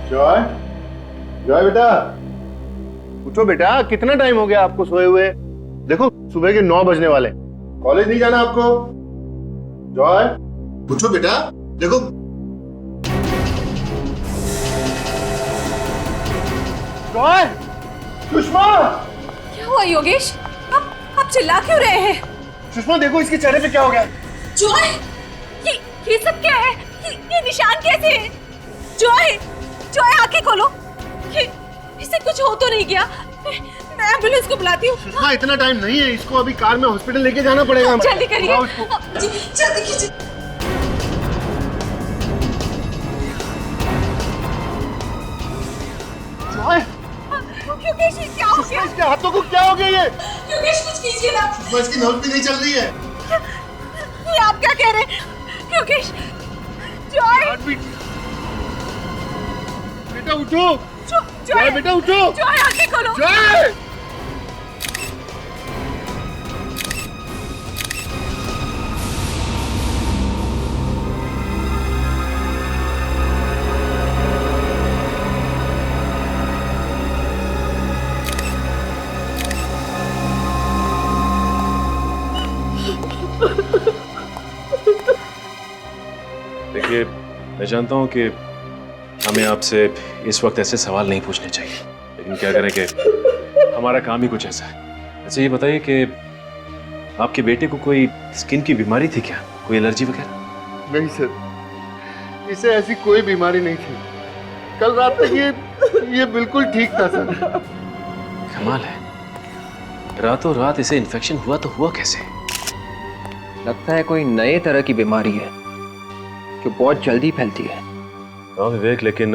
जॉय, जॉय बेटा, उठो बेटा, कितना टाइम हो गया आपको सोए हुए? देखो सुबह के 9 बजने वाले। कॉलेज नहीं जाना आपको? जॉय उठो बेटा, देखो। जॉय, सुषमा! क्या हुआ योगेश? आप चिल्ला क्यों रहे हैं? सुषमा देखो इसके चेहरे पे क्या हो गया। जॉय, ये सब क्या है? ये निशान कैसे है? जॉय, जॉय आंखें खोलो। इसे कुछ हो तो नहीं गया? मैं एम्बुलेंस को बुलाती हूँ। सुषमा इतना टाइम नहीं है, इसको अभी कार में हॉस्पिटल लेके जाना पड़ेगा। जल्दी करिए, जल्दी कीजिए। जॉय, योगेश ये क्या हो गया? इसके हाथों को क्या हो गया ये? योगेश कुछ कीजिए ना। सुषमा इसकी नब्ज भी नहीं चल रही है। ये आप क्या कह रहे हैं? योगेश, जॉय, बेटा उठो। जॉय बेटा उठो। जॉय आंखें खोलो। जॉय! देखिए, मैं जानता हूं कि हमें आपसे इस वक्त ऐसे सवाल नहीं पूछने चाहिए, लेकिन क्या करें कि हमारा काम ही कुछ ऐसा है। अच्छा ये बताइए कि आपके बेटे को कोई स्किन की बीमारी थी क्या? कोई एलर्जी वगैरह? नहीं सर, इसे ऐसी कोई बीमारी नहीं थी। कल रात तक ये बिल्कुल ठीक था सर। कमाल है, रातों रात इसे इन्फेक्शन हुआ तो हुआ कैसे? लगता है कोई नए तरह की बीमारी है जो बहुत जल्दी फैलती है। हाँ विवेक, लेकिन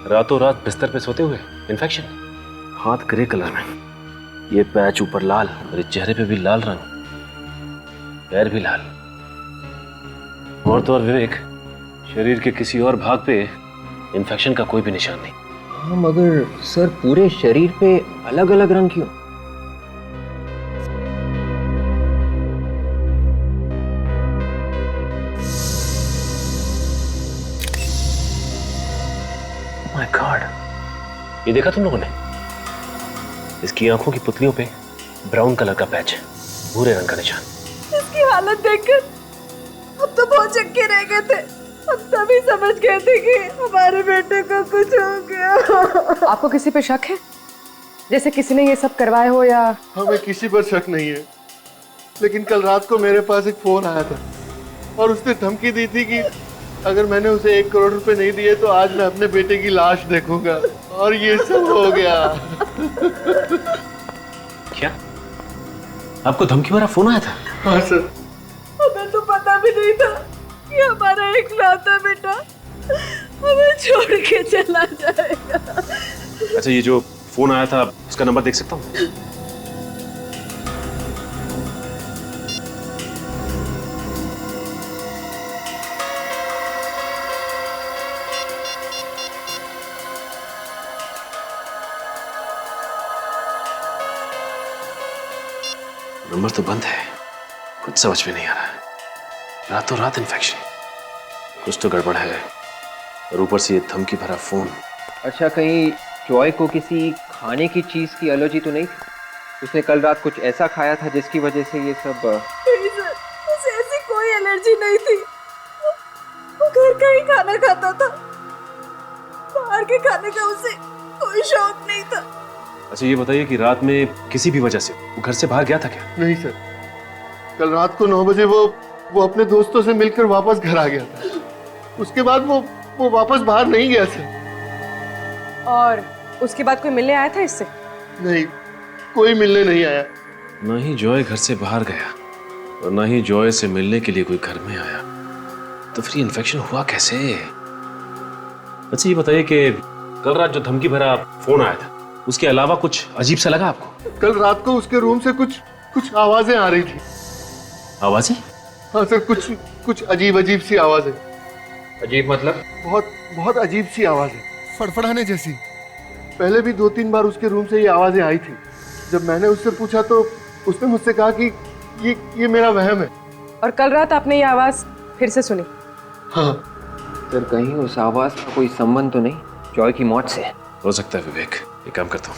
रातों रात बिस्तर पे सोते हुए इन्फेक्शन, हाथ ग्रे कलर में, ये पैच ऊपर लाल, मेरे चेहरे पे भी लाल रंग, पैर भी लाल, और तो और विवेक शरीर के किसी और भाग पे इन्फेक्शन का कोई भी निशान नहीं। हाँ मगर सर पूरे शरीर पे अलग अलग रंग क्यों? माय गॉड, ये देखा तुम लोगों ने? इसकी आंखों की पुतलियों पे ब्राउन कलर का पैच, भूरे रंग का निशान। इसकी हालत देखकर हम तो बहुत चक्के रह गए थे। हम तभी समझ गए थे कि हमारे बेटे को कुछ हो गया। आपको किसी पे शक है? जैसे किसी ने ये सब करवाया हो या? हमें किसी पर शक नहीं है, लेकिन कल रात को मेरे पास एक फोन आया था और उसने धमकी दी थी कि अगर मैंने उसे 1 करोड़ रुपए नहीं दिए तो आज मैं अपने बेटे की लाश देखूंगा, और ये सब हो गया। क्या आपको धमकी भरा फोन आया था? हाँ सर। हमें तो पता भी नहीं था कि हमारा इकलौता बेटा हमें छोड़ के चला जाएगा। अच्छा, ये जो फोन आया था उसका नंबर देख सकता हूँ? नंबर तो बंद है, कुछ समझ में नहीं आ रहा। रातों रात इन्फेक्शन, कुछ तो गड़बड़ है, और ऊपर से ये धमकी भरा फोन। अच्छा, कहीं जॉय को किसी खाने की चीज की एलर्जी तो नहीं थी? उसने कल रात कुछ ऐसा खाया था जिसकी वजह से ये सब? नहीं सर, उसे ऐसी कोई एलर्जी नहीं थी। वो घर का ही खाना खाता था, बाहर के खाने का उसे कोई शौक नहीं था। अच्छा, ये बताइए कि रात में किसी भी वजह से वो घर से बाहर गया था क्या? नहीं सर, कल रात को 9 बजे वो अपने दोस्तों से मिलकर वापस घर आ गया था। उसके बाद वो वापस बाहर नहीं गया सर। और उसके बाद कोई मिलने आया था इससे? नहीं, कोई मिलने नहीं आया। ना ही जॉय घर से बाहर गया और ना ही जॉय से मिलने के लिए कोई घर में आया, तो फिर इन्फेक्शन हुआ कैसे? अच्छा, ये बताइए कि कल रात जो धमकी भरा फोन आया था उसके अलावा कुछ अजीब सा लगा आपको? कल रात को उसके रूम से कुछ आवाजें आ रही थी। आवाजें? हाँ सर, कुछ अजीब सी आवाजें। अजीब मतलब? बहुत अजीब सी आवाजें, फड़फड़ाने जैसी। पहले भी 2-3 बार उसके रूम से ये आवाजें आई थी। जब मैंने उससे पूछा तो उसने मुझसे कहा कि ये मेरा वहम है। और कल रात आपने ये आवाज फिर से सुनी? हाँ सर, कहीं उस आवाज का कोई संबंध तो नहीं जॉय की मौत से? हो सकता है विवेक, एक काम करता हूँ,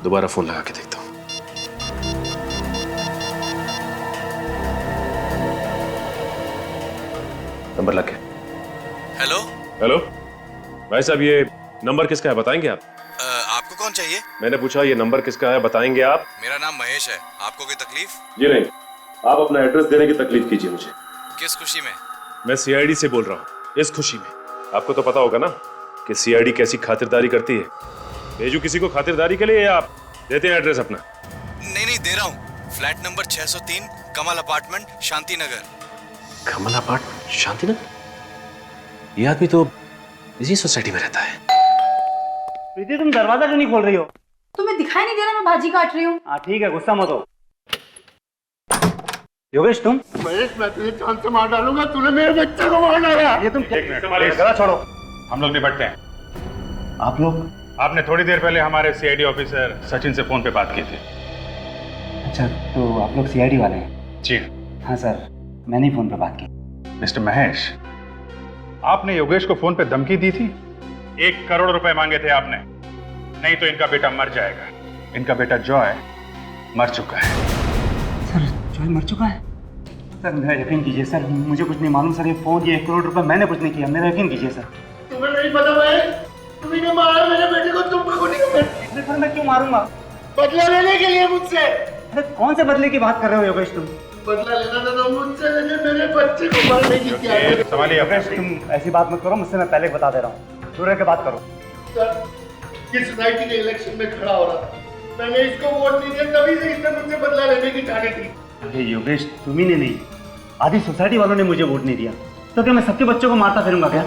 दोबारा फोन लगा के देखता हूँ। नंबर लग गया। हेलो हेलो भाई साहब, ये नंबर किसका है बताएंगे आप? आपको कौन चाहिए? मैंने पूछा ये नंबर किसका है बताएंगे आप? मेरा नाम महेश है। आपको कोई तकलीफ? जी नहीं, आप अपना एड्रेस देने की तकलीफ कीजिए मुझे। किस खुशी में? मैं सीआईडी से बोल रहा हूँ, इस खुशी में। आपको तो पता होगा ना कि सीआईडी कैसी खातिरदारी करती है। भेजू किसी को खातिरदारी के लिए या आप देते हैं एड्रेस अपना? नहीं, दे रहा हूँ। फ्लैट नंबर 603, कमल अपार्टमेंट, शांति नगर। कमल अपार्टमेंट, शांति नगर? ये आदमी तो इसी सोसाइटी में रहता है। प्रीति, तुम दरवाजा क्यों नहीं खोल रही हो? तुम्हें दिखाई नहीं दे रहा मैं भाजी काट रही हूँ? हाँ ठीक है, गुस्सा मत हो। योगेश, तुम? महेश, मैं तुझे जान से मार डालूंगा। तूने मेरे बच्चे को मार डाला। ये तुम गला छोड़ो, हम लोग निपटते हैं। आप लोग? आपने थोड़ी देर पहले हमारे सीआईडी ऑफिसर सचिन से फोन पे बात की थी। अच्छा, तो आप लोग सीआईडी वाले हैं? जी हाँ सर, मैंने ही फोन पे बात की। मिस्टर महेश, आपने योगेश को फोन पे धमकी दी थी। 1 करोड़ रुपए मांगे थे आपने, नहीं तो इनका बेटा मर जाएगा। इनका बेटा जॉय मर चुका है। सर, जॉय मर चुका है? सर मेरा यकीन कीजिए सर, मुझे कुछ नहीं मालूम सर। ये फोन, ये 1 करोड़ रुपए मैंने कुछ नहीं किया, मेरा यकीन कीजिए सर। तुम्हें नहीं पता महेश, तुम्ही ने मारा मेरे बेटे को। तुम खूनी को सर मैं क्यों मारूंगा? बदला लेने के लिए मुझसे। अरे कौन से बदले की बात कर रहे हो योगेश तुम? बदला लेना था तो मुझसे लेके मेरे बच्चे को मारने की क्या तुम ऐसी बात मत करो, मुझसे मैं पहले बता दे रहा हूँ। दूर रह के बात करो। सर, किस सोसाइटी के इलेक्शन में खड़ा हो रहा था, मैंने इसको वोट नहीं दिया, तभी से इसने मुझसे बदला लेने की ठानी थी। अरे योगेश, तुम्ही ने नहीं, आधी सोसाइटी वालों ने मुझे वोट नहीं दिया, तो क्या मैं सबके बच्चों को मारता फिरूंगा क्या?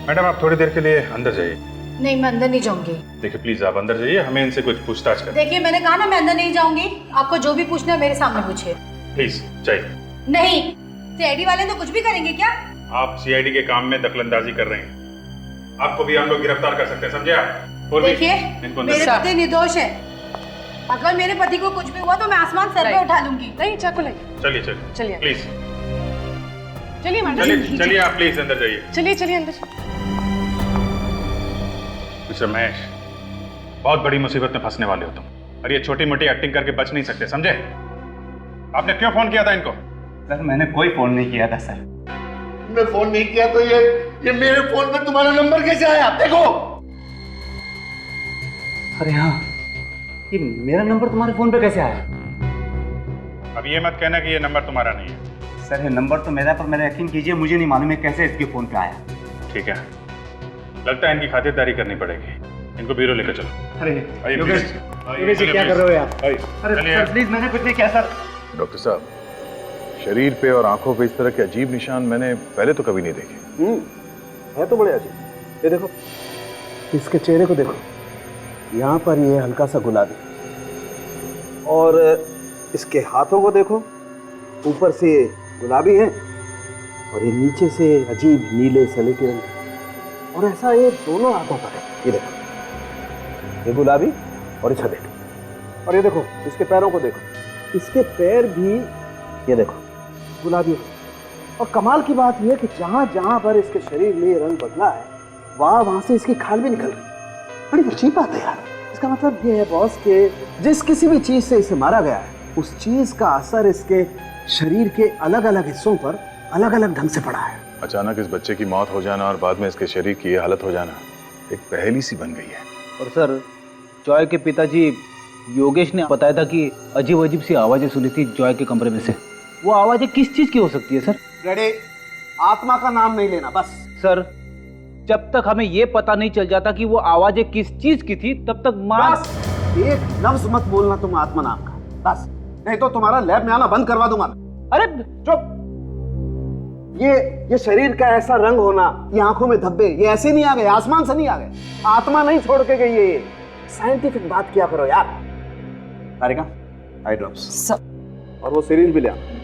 मैडम आप थोड़ी देर के लिए अंदर जाइए। नहीं, मैं अंदर नहीं जाऊंगी। देखिए प्लीज आप अंदर जाइए, हमें इनसे कुछ पूछताछ करें। देखिए मैंने कहा ना, मैं अंदर नहीं जाऊंगी। आपको जो भी पूछना है मेरे सामने पूछिए। प्लीज जाइए। नहीं, सीआईडी वाले तो कुछ भी करेंगे क्या? आप सीआईडी के काम में दखलंदाजी कर रहे हैं, आपको भी हम लोग गिरफ्तार कर सकते हैं, समझे आप? और भी देखिए इनको मेरे पति निर्दोष है, अगर मेरे पति को कुछ भी हुआ तो मैं आसमान सर पे उठा लूंगी। नहीं, चाकू लाइए। चलिए चलिए चलिए। प्लीज चलिए मैडम, चलिए आप प्लीज अंदर जाइए। चलिए चलिए अंदर। मिस्टर महेश, बहुत बड़ी मुसीबत में फंसने वाले हो तुम, और ये छोटी मोटी एक्टिंग करके बच नहीं सकते, समझे? आपने क्यों फोन किया था इनको? सर मैंने कोई फोन नहीं किया था सर। मैं फोन नहीं किया तो ये मेरे फोन पे तुम्हारा नंबर कैसे आया? देखो। अरे हाँ, ये मेरा नंबर तुम्हारे फोन पे कैसे आया? अब ये मत कहना कि ये नंबर तुम्हारा नहीं है। सर ये नंबर तो मेरा, पर मेरा यकीन कीजिए मुझे नहीं मालूम है कैसे इसके फोन पे आया। ठीक है, लगता है इनकी खातिरदारी करनी पड़ेगी, इनको ब्यूरो लेकर चलो। अरे आइए, योगेश, प्लीज। आइए, योगेश, ये चलिए, क्या प्लीज। कर रहे हो यार? आइए, अरे चलिए। सर प्लीज, मैंने कुछ नहीं किया सर। डॉक्टर साहब, शरीर पे और आंखों पे इस तरह के अजीब निशान मैंने पहले तो कभी नहीं देखे। है तो बड़े अजीब। ये देखो, इसके चेहरे को देखो, यहाँ पर ये हल्का सा गुलाबी, और इसके हाथों को देखो, ऊपर से गुलाबी है और ये नीचे से अजीब नीले सलेटी रंग, और ऐसा ये दोनों हाथों पर है। ये देखो, ये गुलाबी और ये सलेटी, और ये देखो इसके पैरों को देखो, इसके पैर भी ये देखो गुलाबी। और कमाल की बात यह है कि जहां जहां पर इसके शरीर में ये रंग बदला है, वहां से इसकी खाल भी निकल रही है। बड़ी अजीब बात है यार। इसका मतलब ये है बॉस कि जिस किसी भी चीज से इसे मारा गया है, उस चीज का असर इसके शरीर के अलग अलग हिस्सों पर अलग अलग ढंग से पड़ा है। अचानक इस बच्चे की मौत हो जाना और बाद में इसके शरीर की ये हालत हो जाना एक पहेली सी बन गई है। और सर, जॉय के पिताजी योगेश ने बताया था कि अजीब अजीब सी आवाजें सुनी थी जॉय के कमरे में से। वो आवाजें किस चीज की हो सकती है सर? रेडी, आत्मा का नाम नहीं लेना बस। सर, जब तक हमें ये पता नहीं चल जाता कि वो आवाजें किस चीज की थी, तब तक बस एक लफ्ज मत बोलना तुम आत्मा नाम का, बस, नहीं तो तुम्हारा लैब में आना बंद करवा दूंगा। अरे चुप। ये शरीर का ऐसा रंग होना, ये आंखों में धब्बे, ये ऐसे नहीं आ गए, आसमान से नहीं आ गए, आत्मा नहीं छोड़ के गई है। साइंटिफिक बात किया करो यार। तारिका, आई ड्रॉप्स और वो सिरिंज भी ले आना।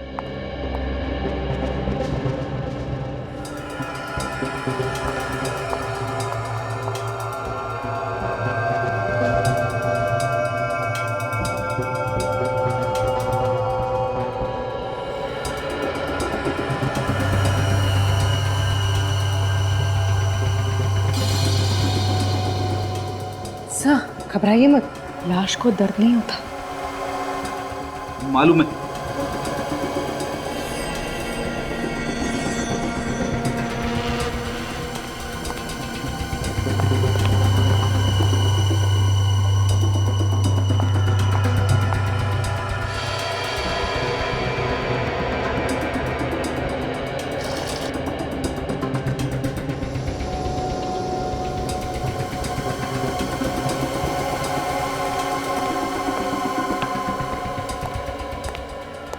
घबराइए मत, लाश को दर्द नहीं होता। मालूम है।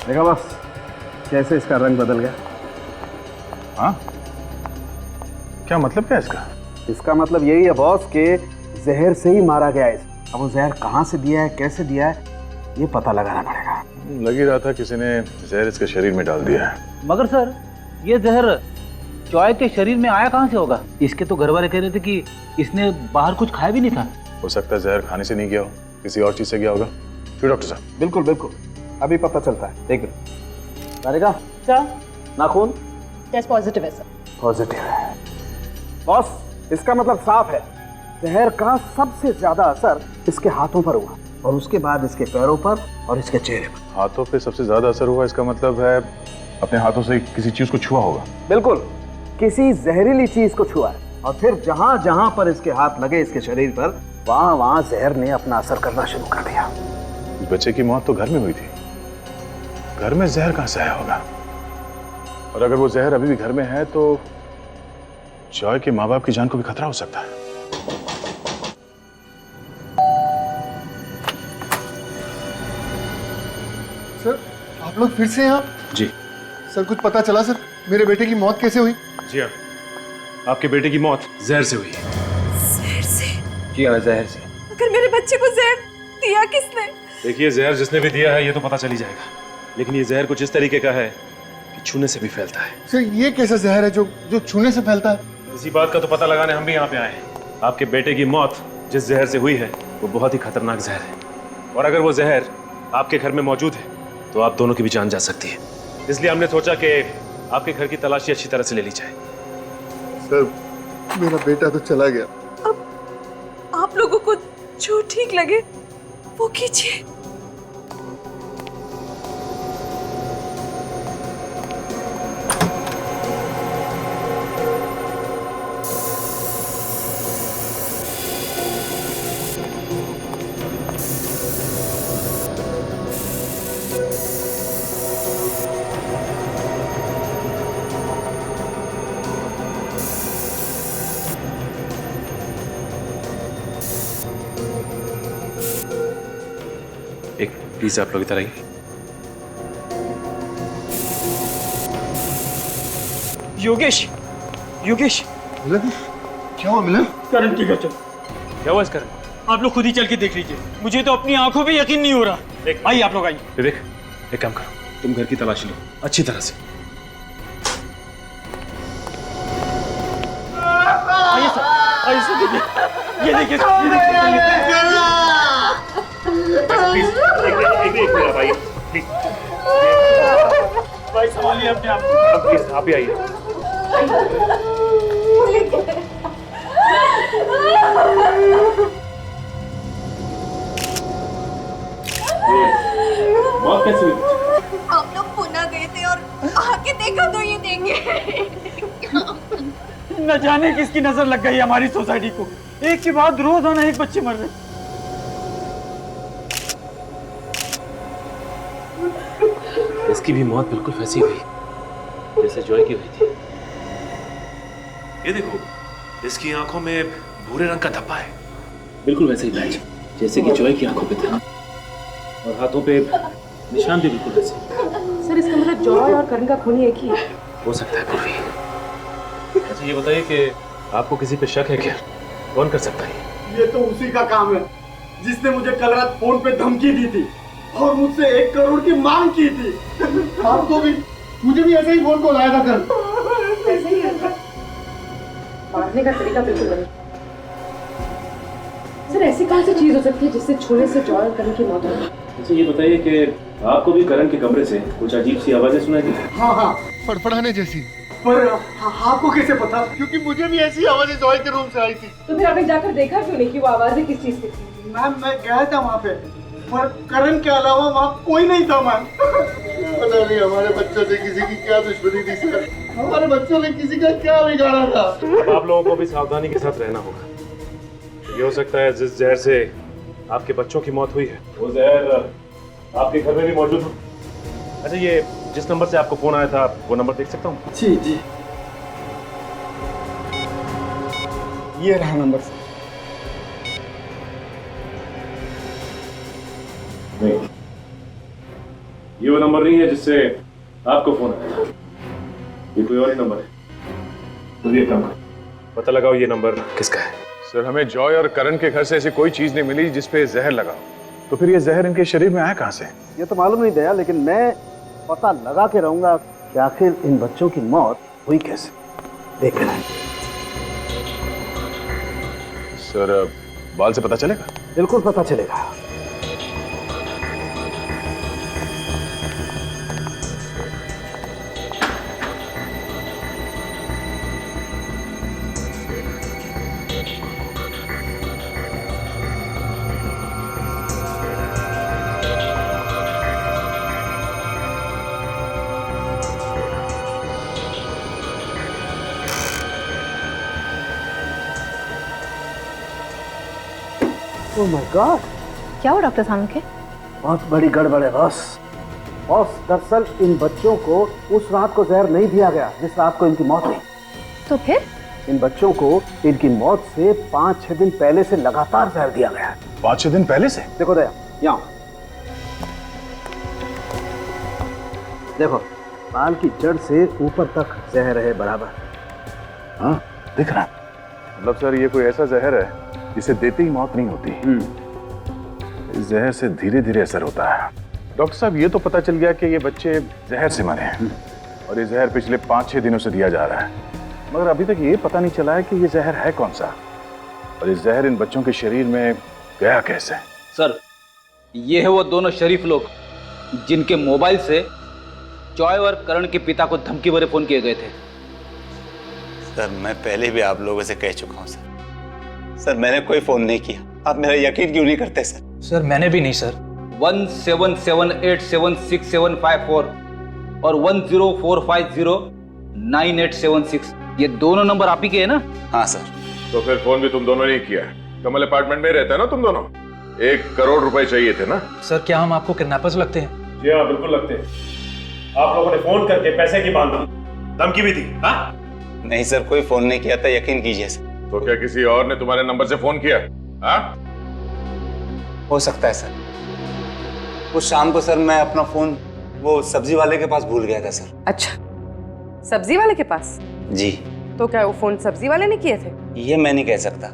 देखा बस कैसे इसका रंग बदल गया? हाँ, क्या मतलब क्या इसका? इसका मतलब यही है बॉस कि जहर से ही मारा गया है। अब वो जहर कहाँ से दिया है, कैसे दिया है, ये पता लगाना पड़ेगा। लग ही रहा था किसी ने जहर इसके शरीर में डाल दिया है। मगर सर, ये जहर जॉय के शरीर में आया कहाँ से होगा? इसके तो घर वाले कह रहे थे कि इसने बाहर कुछ खाया भी नहीं था। हो सकता है जहर खाने से नहीं गया हो, किसी और चीज से गया होगा। क्यों डॉक्टर साहब? बिल्कुल बिल्कुल, अभी पता चलता है। एक मिनट, तारिका, नाखून टेस्ट पॉजिटिव है सर। पॉजिटिव है बॉस, इसका मतलब साफ है, जहर का सबसे ज्यादा असर इसके हाथों पर हुआ और उसके बाद इसके पैरों पर और इसके चेहरे पर। हाथों पे सबसे ज्यादा असर हुआ, इसका मतलब है अपने हाथों से किसी चीज को छुआ होगा। बिल्कुल, किसी जहरीली चीज को छुआ है और फिर जहां जहां पर इसके हाथ लगे इसके शरीर पर, वहां वहां जहर ने अपना असर करना शुरू कर दिया। इस बच्चे की मौत तो घर में हुई थी। घर में जहर कहां से आया होगा? और अगर वो जहर अभी भी घर में है तो जॉय के माँ बाप की जान को भी खतरा हो सकता है। सर आप लोग फिर से यहाँ? जी सर कुछ पता चला सर? मेरे बेटे की मौत कैसे हुई? जी हाँ, आपके बेटे की मौत जहर से हुई। जहर से? जी हाँ, जहर से। अगर मेरे बच्चे को जहर दिया किसने? देखिए, जहर जिसने भी दिया है ये तो पता चल ही जाएगा, लेकिन ये जहर कुछ इस तरीके का है कि छूने से भी फैलता है। सर ये कैसा जहर है जो छूने से फैलता है? इसी बात का तो पता लगाने हम भी यहाँ पे आए हैं। आपके बेटे की मौत जिस जहर से हुई है वो बहुत ही खतरनाक जहर है, और अगर वो जहर आपके घर में मौजूद है तो आप दोनों की भी जान जा सकती है। इसलिए हमने सोचा कि आपके घर की तलाशी अच्छी तरह से ले ली जाए। सर मेरा बेटा तो चला गया। अब आप लोगों को जो ठीक लगे वो कीजिए। एक प्लीज आप लोग इधर आइए। योगेश, योगेश, मिलन क्या हुआ? मिलन करण की घर चल। क्या हुआ इस करण? आप लोग खुद ही चल के देख लीजिए, मुझे तो अपनी आंखों पे यकीन नहीं हो रहा। आइए आप लोग आइए। विवेक एक काम करो, तुम घर की तलाशी लो अच्छी तरह से। आइए सर, आइए सर, देखिए, ये देखिए, एक मिनट भाई, प्लीज भाई संभालिए अपने आप को। प्लीज आप ही आइए। मौत कैसे हुई? हम लोग पुणे गए थे और आके देखा तो ये देंगे। न जाने किसकी नजर लग गई हमारी सोसाइटी को, एक के बाद रोजाना एक बच्चे मर रहे। इसकी भी मौत बिल्कुल वैसी हुई जैसे जॉय की हुई थी। ये देखो, इसकी आंखों में भूरे रंग का धब्बा है, बिल्कुल वैसे ही पैच जैसे कि जॉय की आंखों पे था, और हाथों पे निशान भी बिल्कुल वैसे। सर इसका मतलब जॉय और करण का खून एक ही है? हो सकता है पूर्वी। अच्छा ये बताइए कि आपको किसी पे शक है क्या? कौन कर सकता है? ये तो उसी का काम है जिसने मुझे कल रात फोन पे धमकी दी थी और मुझसे 1 करोड़ की मांग की थी। आपको भी, मुझे भी ऐसे ही फोन कॉल आया था कल। ऐसे ही है। मारने का तरीका बिल्कुल नहीं। सर ऐसी कौन सी चीज हो सकती है जिससे छूने से जॉय और करण की मौत हो? अच्छा ये बताइए कि आपको भी करण के कमरे से कुछ अजीब सी आवाजें सुनाई दी? हाँ हाँ, फड़फड़ाने जैसी। पर आपको कैसे पता? क्योंकि मुझे भी ऐसी आवाजें जॉय के रूम से आई थी। तो फिर आपने जाकर देखा क्यों नहीं कि वो आवाजें किस चीज की थी? मैम मैं गया था वहाँ पे, पर करण के अलावा वहाँ कोई नहीं था मैम। पता नहीं हमारे बच्चों से किसी की क्या दुश्मनी थी सर, हमारे बच्चों ने किसी का क्या बिगाड़ा था। आप लोगों को भी सावधानी के साथ रहना होगा। ये हो सकता है जिस जहर से आपके बच्चों की मौत हुई है वो जहर आपके घर में भी मौजूद हो। अच्छा ये जिस नंबर से आपको फोन आया था वो नंबर देख सकता हूँ? जी जी, ये रहा नंबर। नहीं, ये वो नंबर नहीं है जिससे आपको फोन आया था, ये कोई और ही नंबर है। तो ये काम करो, पता लगाओ ये नंबर किसका है। सर हमें जॉय और करण के घर से ऐसी कोई चीज नहीं मिली जिसपे जहर लगा, तो फिर ये जहर इनके शरीर में आया कहाँ से? ये तो मालूम नहीं दया, लेकिन मैं पता लगा के रहूंगा कि आखिर इन बच्चों की मौत हुई कैसे। देख रहे हैं सर, बाल से पता चलेगा? बिल्कुल पता चलेगा। ओह माय गॉड, क्या हुआ डॉक्टर साहब के? बहुत बड़ी गड़बड़ है बॉस। बॉस, दरअसल इन बच्चों को उस रात को जहर नहीं दिया गया जिस रात को इनकी मौत हुई। तो फिर इन बच्चों को इनकी मौत से 5-6 दिन पहले से लगातार जहर दिया गया है। 5-6 दिन पहले से? देखो दया, यहाँ देखो, बाल की जड़ से ऊपर तक जहर है बराबर। हाँ, दिख रहा है। मतलब सर ये कोई ऐसा जहर है जिसे देते ही मौत नहीं होती। इस जहर से धीरे धीरे असर होता है। डॉक्टर साहब, ये तो पता चल गया कि ये बच्चे जहर से मरे हैं और ये जहर पिछले 5-6 दिनों से दिया जा रहा है, मगर अभी तक ये पता नहीं चला है कि ये जहर है कौन सा और ये जहर इन बच्चों के शरीर में गया कैसे। सर, ये है वो दोनों शरीफ लोग जिनके मोबाइल से जॉय और करण के पिता को धमकी भरे फोन किए गए थे। सर, मैं पहले भी आप लोगों से कह चुका हूं सर। सर, मैंने कोई फोन नहीं किया। आप मेरा यकीन क्यों नहीं करते सर? सर, मैंने भी नहीं सर। 17787674 और 10450987 ये दोनों नंबर आप ही के हैं ना? हाँ सर। तो फिर फोन भी तुम दोनों ने किया है? कमल अपार्टमेंट में रहता है ना तुम दोनों? 1 करोड़ रुपए चाहिए थे ना? सर, क्या हम आपको किडनैपर्स लगते हैं? जी हाँ, बिल्कुल लगते हैं। आप लोगों ने फोन करके पैसे की मांग की, धमकी भी दी। हाँ? नहीं सर, कोई फोन नहीं किया था, यकीन कीजिए सर। तो क्या किसी और ने तुम्हारे नंबर से फोन किया? हाँ? हो सकता है सर। उस शाम को सर मैं अपना फोन वो सब्जी वाले के पास भूल गया था सर। अच्छा, सब्जी वाले के पास? जी। तो क्या वो फोन सब्जी वाले ने किए थे? ये मैं नहीं कह सकता,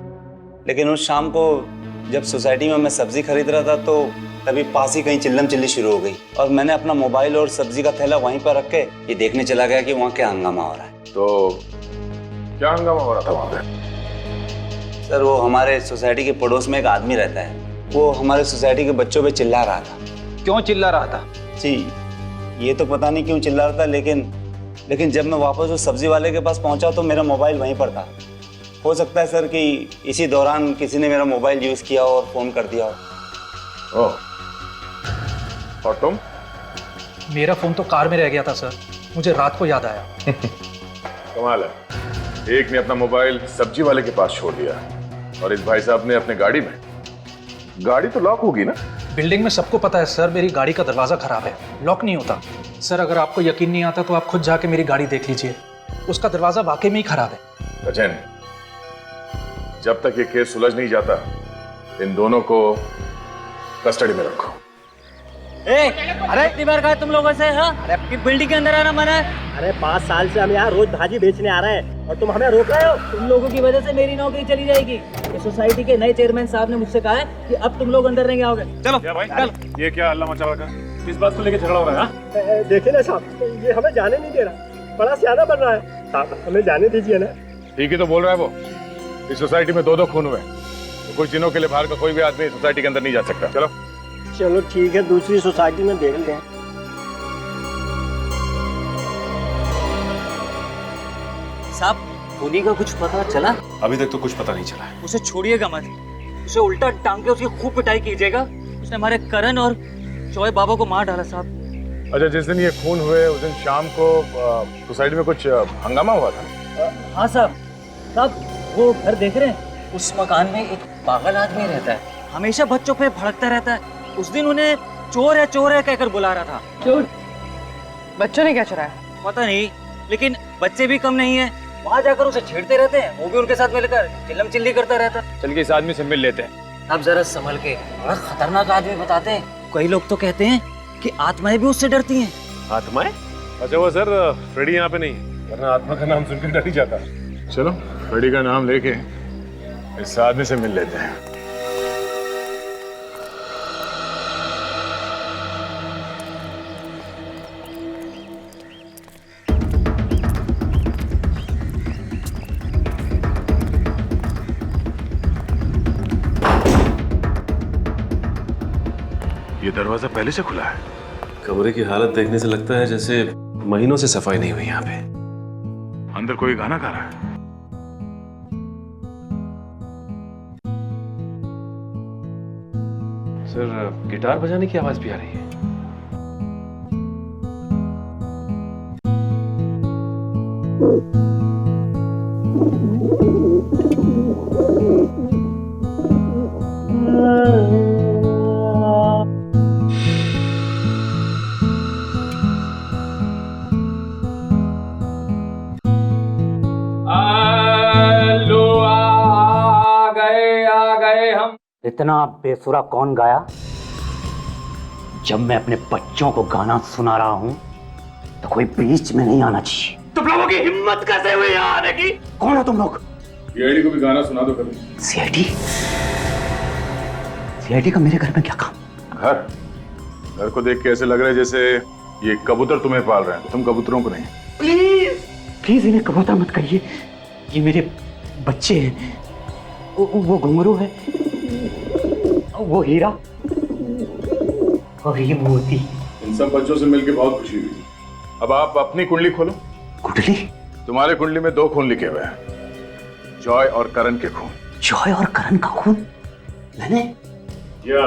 लेकिन उस शाम को जब सोसाइटी में मैं सब्जी खरीद रहा था तो तभी पास ही कहीं चिल्लम चिल्ली शुरू हो गई और मैंने अपना मोबाइल और सब्जी का थैला वहीं पर रख के ये देखने चला गया कि वहाँ क्या हंगामा हो रहा है। तो क्या हंगामा हो रहा था वहाँ पे? सर, वो हमारे सोसाइटी के पड़ोस में एक आदमी रहता है, वो हमारे सोसाइटी के बच्चों पे चिल्ला रहा था। क्यों चिल्ला रहा था? जी, ये तो पता नहीं क्यों चिल्ला रहा था, लेकिन जब मैं वापस उस सब्जी वाले के पास पहुंचा तो मेरा मोबाइल वहीं पर था। हो सकता है सर कि इसी दौरान किसी ने मेरा मोबाइल यूज किया और फोन कर दिया हो। ओह, और तुम? मेरा फोन तो कार में रह गया था सर, मुझे रात को याद आया। कमाल है, एक ने अपना मोबाइल सब्जी वाले के पास छोड़ दिया और इस भाई साहब ने अपने गाड़ी में। गाड़ी तो लॉक होगी ना? बिल्डिंग में सबको पता है सर, मेरी गाड़ी का दरवाजा खराब है, लॉक नहीं होता। सर, अगर आपको यकीन नहीं आता तो आप खुद जाके मेरी गाड़ी देख लीजिए, उसका दरवाजा वाकई में ही खराब है। सचिन, जब तक ये केस सुलझ नहीं जाता इन दोनों को कस्टडी में रखो। अरे कितनी बार कहा तुम लोगों से? हाँ? अरे अपनी बिल्डिंग के अंदर आना मना है। अरे 5 साल से हम यहाँ रोज भाजी बेचने आ रहे हैं और तुम हमें रोक रहे हो। तुम लोगों की वजह से मेरी नौकरी चली जाएगी। ये सोसाइटी के नए चेयरमैन साहब ने मुझसे कहा है कि अब तुम लोग अंदर नहीं आओगे। चलो भाई, चल। ये क्या हल्ला मचा रखा? किस बात को लेकर झगड़ा हो रहा है? देखिए ना साहब, ये हमें जाने नहीं दे रहा, बड़ा ज्यादा बन रहा है। साहब, हमें जाने दीजिए ना। ठीक ही तो बोल रहा है वो। इस सोसाइटी में 2-2 खून हुए, तो कुछ दिनों के लिए बाहर का कोई भी आदमी सोसाइटी के अंदर नहीं जा सकता। चलो चलो ठीक है, दूसरी सोसाइटी में देख लेते हैं। साहब, खूनी का कुछ पता चला? अभी तक तो कुछ पता नहीं चला है। उसे छोड़िएगा मत, उसे उल्टा टांग के उसकी खूब पिटाई कीजिएगा। उसने हमारे करण और जॉय बाबा को मार डाला साहब। अच्छा, जिस दिन ये खून हुए उस दिन शाम को सोसाइटी में कुछ हंगामा हुआ था? हाँ साहब, वो घर देख रहे हैं, उस मकान में एक पागल आदमी रहता है, हमेशा बच्चों पे भड़कता रहता है। उस दिन उन्हें चोर है कहकर बुला रहा था। चोर? बच्चों ने क्या चुराया? पता नहीं, लेकिन बच्चे भी कम नहीं है, वहाँ जाकर उसे छेड़ते रहते हैं, वो भी उनके साथ मिलकर चिल्लम चिल्ली करता रहता। चल के इस आदमी से मिल लेते हैं। अब जरा संभल के, बड़ा खतरनाक आदमी बताते हैं। कई लोग तो कहते हैं कि आत्माएं भी उससे डरती हैं। आत्माएं? अच्छा, वो सर फ्रेडी यहाँ पे नहीं, वरना आत्मा का नाम सुनकर डर ही जाता। चलो फ्रेडी का नाम लेके इस आदमी से मिल लेते हैं। ये दरवाजा पहले से खुला है। कमरे की हालत देखने से लगता है जैसे महीनों से सफाई नहीं हुई यहाँ पे। अंदर कोई गाना गा रहा है। सर, गिटार बजाने की आवाज भी आ रही है। इतना बेसुरा कौन गाया? जब मैं अपने बच्चों को गाना सुना रहा हूं तो कोई बीच में नहीं आना चाहिए। तुम लोगों की हिम्मत कैसे हुई यहाँ आने की? कौन हो तुम लोग? सीआईडी को भी गाना सुना दो कभी। सीआईडी? सीआईडी का मेरे घर में क्या काम? घर को देख के ऐसे लग रहा है जैसे ये कबूतर तुम्हें पाल रहे हैं, तुम कबूतरों को नहीं। प्लीज प्लीज इन्हें कबूतर मत कहिए, ये मेरे बच्चे हैं। वो घुंघरू है, वो हीरा और ये मोती। इन सब बच्चों से मिलकर बहुत खुशी हुई। अब आप अपनी कुंडली खोलो। कुंडली? तुम्हारे कुंडली में 2 खून लिखे हुए हैं, जॉय और करण के खून। जॉय और करण का खून? मैंने? या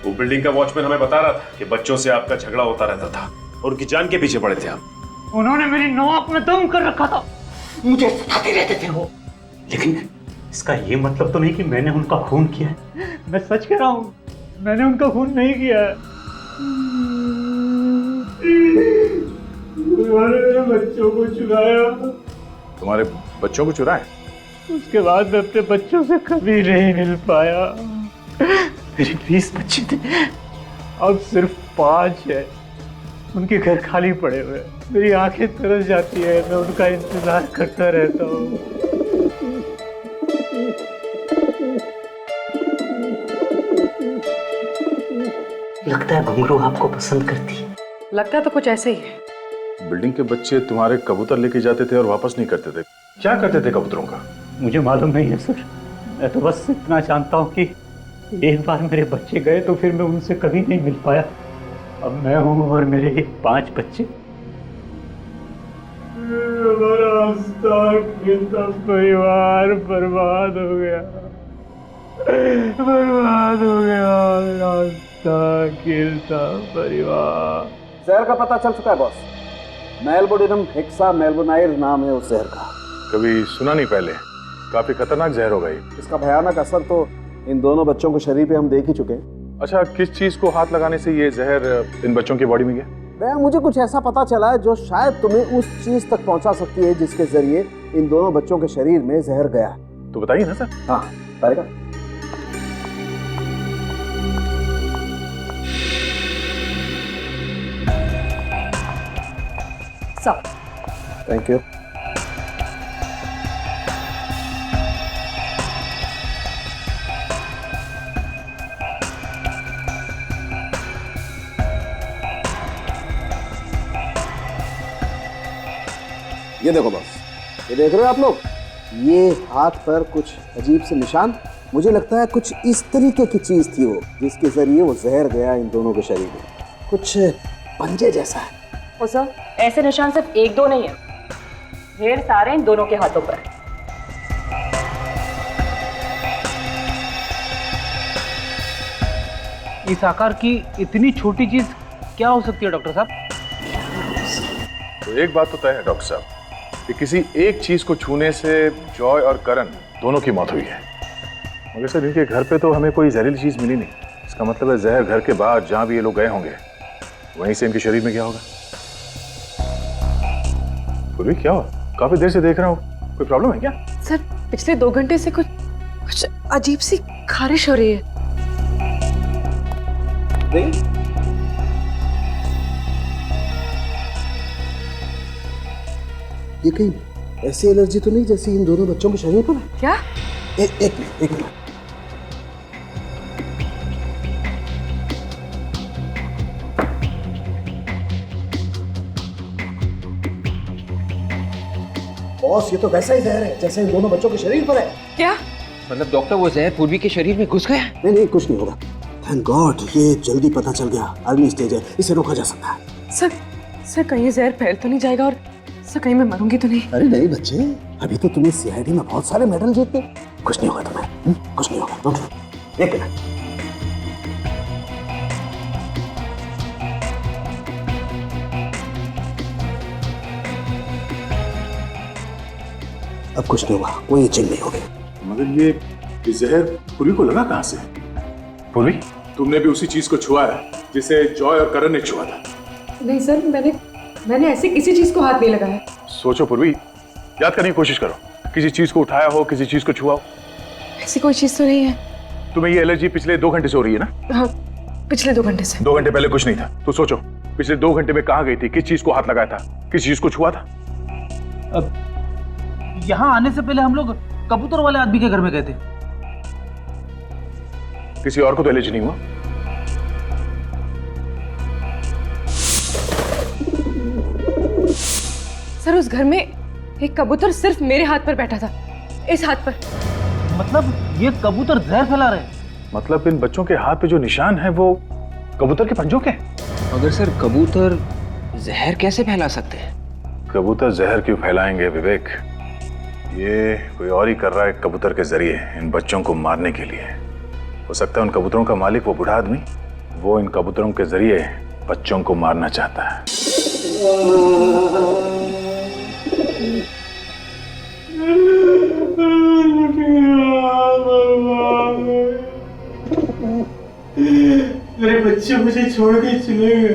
वो बिल्डिंग का वॉचमैन हमें बता रहा था कि बच्चों से आपका झगड़ा होता रहता था और उनकी जान के पीछे पड़े थे आप। उन्होंने मेरी नाक में दम कर रखा था, मुझे सताते रहते थे वो। लेकिन इसका ये मतलब तो नहीं कि मैंने उनका खून किया है। मैं सच कह रहा हूँ, मैंने उनका खून नहीं किया है। उन्होंने मेरे बच्चों को चुराया। तुम्हारे बच्चों को चुराए? उसके बाद मैं अपने बच्चों से कभी नहीं मिल पाया। मेरे 20 बच्चे थे, अब सिर्फ 5 है। उनके घर खाली पड़े हुए हैं। मेरी आंखें तरस जाती है, मैं उनका इंतजार करता रहता हूँ। लगता है घुंघरू आपको पसंद करती है। लगता है तो कुछ ऐसे ही है। बिल्डिंग के बच्चे तुम्हारे कबूतर लेके जाते थे और वापस नहीं करते थे, क्या करते थे कबूतरों का? मुझे मालूम नहीं है सर, मैं तो बस इतना जानता हूँ कि एक बार मेरे बच्चे गए तो फिर मैं उनसे कभी नहीं मिल पाया। अब मैं हूँ और मेरे 5 बच्चे। परिवार बर्बाद हो गया, बर्बाद हो गया मेरा गिरता परिवार। जहर का पता चल चुका है बॉस। मेलबोडिनम हेक्सा मेलबोनाइर नाम है उस जहर का। कभी सुना नहीं पहले, काफी खतरनाक जहर होगा ये। इसका भयानक असर तो इन दोनों बच्चों के शरीर पे हम देख ही चुके हैं। अच्छा, किस चीज को हाथ लगाने से ये जहर इन बच्चों की बॉडी में गया? भैया मुझे कुछ ऐसा पता चला है जो शायद तुम्हें उस चीज तक पहुंचा सकती है जिसके जरिए इन दोनों बच्चों के शरीर में जहर गया। तो बताइए ना सर। हाँ बताएगा। Thank you. ये देखो बॉस, ये देख रहे हो आप लोग, ये हाथ पर कुछ अजीब से निशान। मुझे लगता है कुछ इस तरीके की चीज थी वो, जिसके जरिए वो जहर गया इन दोनों के शरीर में। कुछ पंजे जैसा है। ओ सर, ऐसे निशान सिर्फ 1-2 नहीं है, ढेर सारे इन दोनों के हाथों पर। इस आकार की इतनी छोटी चीज क्या हो सकती है डॉक्टर साहब? तो एक बात तो तय है डॉक्टर साहब कि किसी एक चीज को छूने से जॉय और करण दोनों की मौत हुई है। मगर सर इनके घर पे तो हमें कोई जहरीली चीज मिली नहीं। इसका मतलब है जहर घर के बाहर जहां भी ये लोग गए होंगे वहीं से इनके शरीर में गया होगा। पूर्वी क्या हुआ? काफी देर से देख रहा हूँ, कोई प्रॉब्लम है क्या? सर पिछले 2 घंटे से कुछ अजीब सी खारिश हो रही है। ये कहीं ऐसी एलर्जी तो नहीं जैसी इन दोनों बच्चों के शरीर पर है? क्या? एक मिनट। बॉस ये तो वैसा ही जहर है जैसे इन दोनों बच्चों के शरीर पर है। क्या मतलब डॉक्टर वो जहर पूर्वी के शरीर में घुस गया? नहीं कुछ नहीं होगा। थैंक गॉड ये जल्दी पता चल गया। अर्ली स्टेज है, इसे रोका जा सकता है। सर कहीं जहर फैल तो नहीं जाएगा और सर कहीं मैं मरूंगी तो नहीं? अरे नहीं बच्चे, अभी तो तुम्हें सीआईडी में बहुत सारे मेडल जीते। कुछ नहीं होगा तुम्हें, कुछ नहीं होगा। Don't worry. एक मिनट। अब कुछ नहीं हुआ, कोई चिंता नहीं होगी। मगर ये जहर पूर्वी को लगा कहां से? पूर्वी तुमने भी उसी चीज को छुआ है जिसे जॉय और करण ने छुआ था? नहीं सर, मैंने ऐसी किसी चीज को हाथ नहीं लगाया। सोचो पूर्वी, याद करने की कोशिश करो। किसी चीज को उठाया हो, किसी चीज को छुआ हो? ऐसी कोई चीज तो नहीं है। तुम्हें ये एलर्जी पिछले 2 घंटे से हो रही है ना? हाँ, पिछले 2 घंटे से। 2 घंटे पहले कुछ नहीं था। तो सोचो पिछले 2 घंटे में कहाँ गई थी, किस चीज को हाथ लगाया था, किस चीज को छुआ था? अब यहाँ आने से पहले हम लोग कबूतर वाले आदमी के घर में गए थे। किसी और को तो एलर्जी नहीं हुआ? सर उस घर में एक कबूतर सिर्फ मेरे हाथ पर बैठा था, इस हाथ पर। मतलब ये कबूतर जहर फैला रहे हैं? मतलब इन बच्चों के हाथ पे जो निशान है वो कबूतर के पंजों के? मगर सर कबूतर जहर कैसे फैला सकते हैं? कबूतर जहर क्यों फैलाएंगे विवेक? ये कोई और ही कर रहा है कबूतर के जरिए इन बच्चों को मारने के लिए। हो सकता है उन कबूतरों का मालिक वो बूढ़ा आदमी, वो इन कबूतरों के जरिए बच्चों को मारना चाहता है। मेरे बच्चे मुझे छोड़ के चले गए।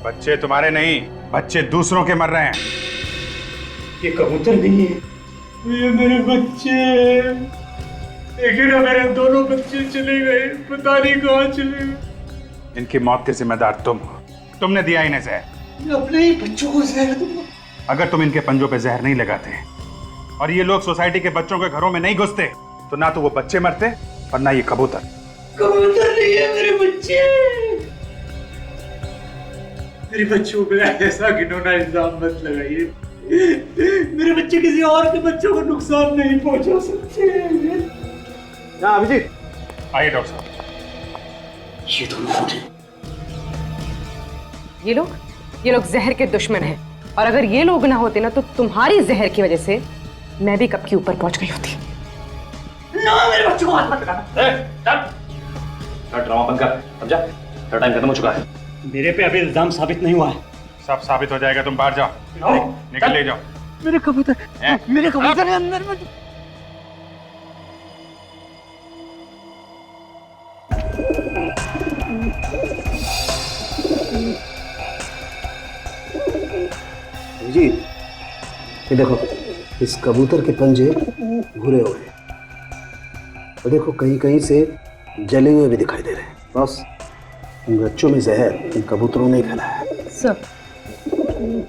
बच्चे तुम्हारे नहीं, बच्चे दूसरों के मर रहे हैं। ये कबूतर नहीं है, ये मेरे बच्चे हैं। लेकिन मेरे दोनों बच्चे चले गए, पता नहीं कहाँ चले गए। इनकी मौत के जिम्मेदार तुम हो, तुमने दिया इन्हें जहर। मैं अपने ही बच्चों को जहर दूंगा। अगर तुम इनके पंजों पे जहर नहीं लगाते और ये लोग सोसाइटी के बच्चों के घरों में नहीं घुसते तो ना तो वो बच्चे मरते और ना ये कबूतर। कबूतर नहीं है, मेरे बच्चे। मेरे बच्चों पे ऐसा घिनौना इल्जाम मत लगाइए। मेरे बच्चे किसी और के बच्चों को नुकसान नहीं पहुंचा सकते। अभिजीत, आइए डॉक्टर साहब। ये दोनों ये लोग जहर के दुश्मन हैं, और अगर ये लोग ना होते ना तो तुम्हारी जहर की वजह से मैं भी कब के ऊपर पहुंच गई होती। ना, मेरे बच्चों को हाथ मत लगाना। ड्रामा बंद कर, समझा? तेरा टाइम खत्म हो चुका है। मेरे पे अभी इल्जाम साबित नहीं हुआ है। सब साबित हो जाएगा, तुम बाहर जाओ, निकल ले जाओ। मेरे कबूतर है अंदर में। जी, ये देखो, इस कबूतर के पंजे भूरे हुए हैं और देखो कहीं कहीं से जले हुए भी दिखाई दे रहे हैं। बस इन बच्चों में जहर इन कबूतरों ने फैलाया है। सर,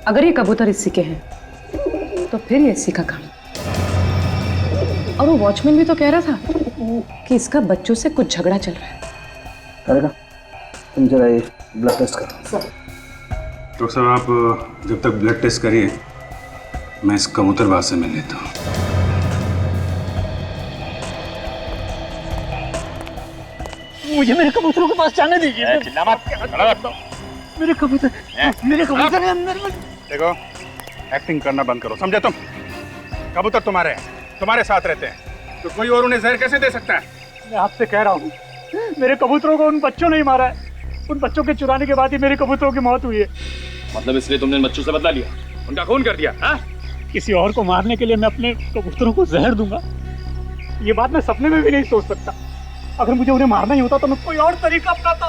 अगर ये कबूतर इसी के हैं तो फिर ये इसी का काम। और वो वॉचमैन भी तो कह रहा था कि इसका बच्चों से कुछ झगड़ा चल रहा है। करेगा, तुम जरा ये ब्लड टेस्ट करो। डॉक्टर साहब, आप जब तक ब्लड टेस्ट करिए मैं इस कबूतरबाज से मिल लेता हूँ। मुझे मेरे कबूतरों के पास जाने दीजिए। चिल्ला मत। मेरे कबूतर है अंदर में। देखो, एक्टिंग करना बंद करो, समझे तुम? कबूतर तुम्हारे साथ रहते हैं तो कोई और उन्हें जहर कैसे दे सकता है? मैं आपसे कह रहा हूँ, मेरे कबूतरों को उन बच्चों ने ही मारा है। उन बच्चों के चुराने के बाद ही मेरे कबूतरों की मौत हुई है। मतलब इसलिए तुमने इन बच्चों से बदला लिया, उनका खून कर दिया? हाँ? किसी और को मारने के लिए मैं अपने कबूतरों को जहर दूंगा, ये बात मैं सपने में भी नहीं सोच सकता। अगर मुझे उन्हें मारना ही होता तो मैं कोई और तरीका अपनाता।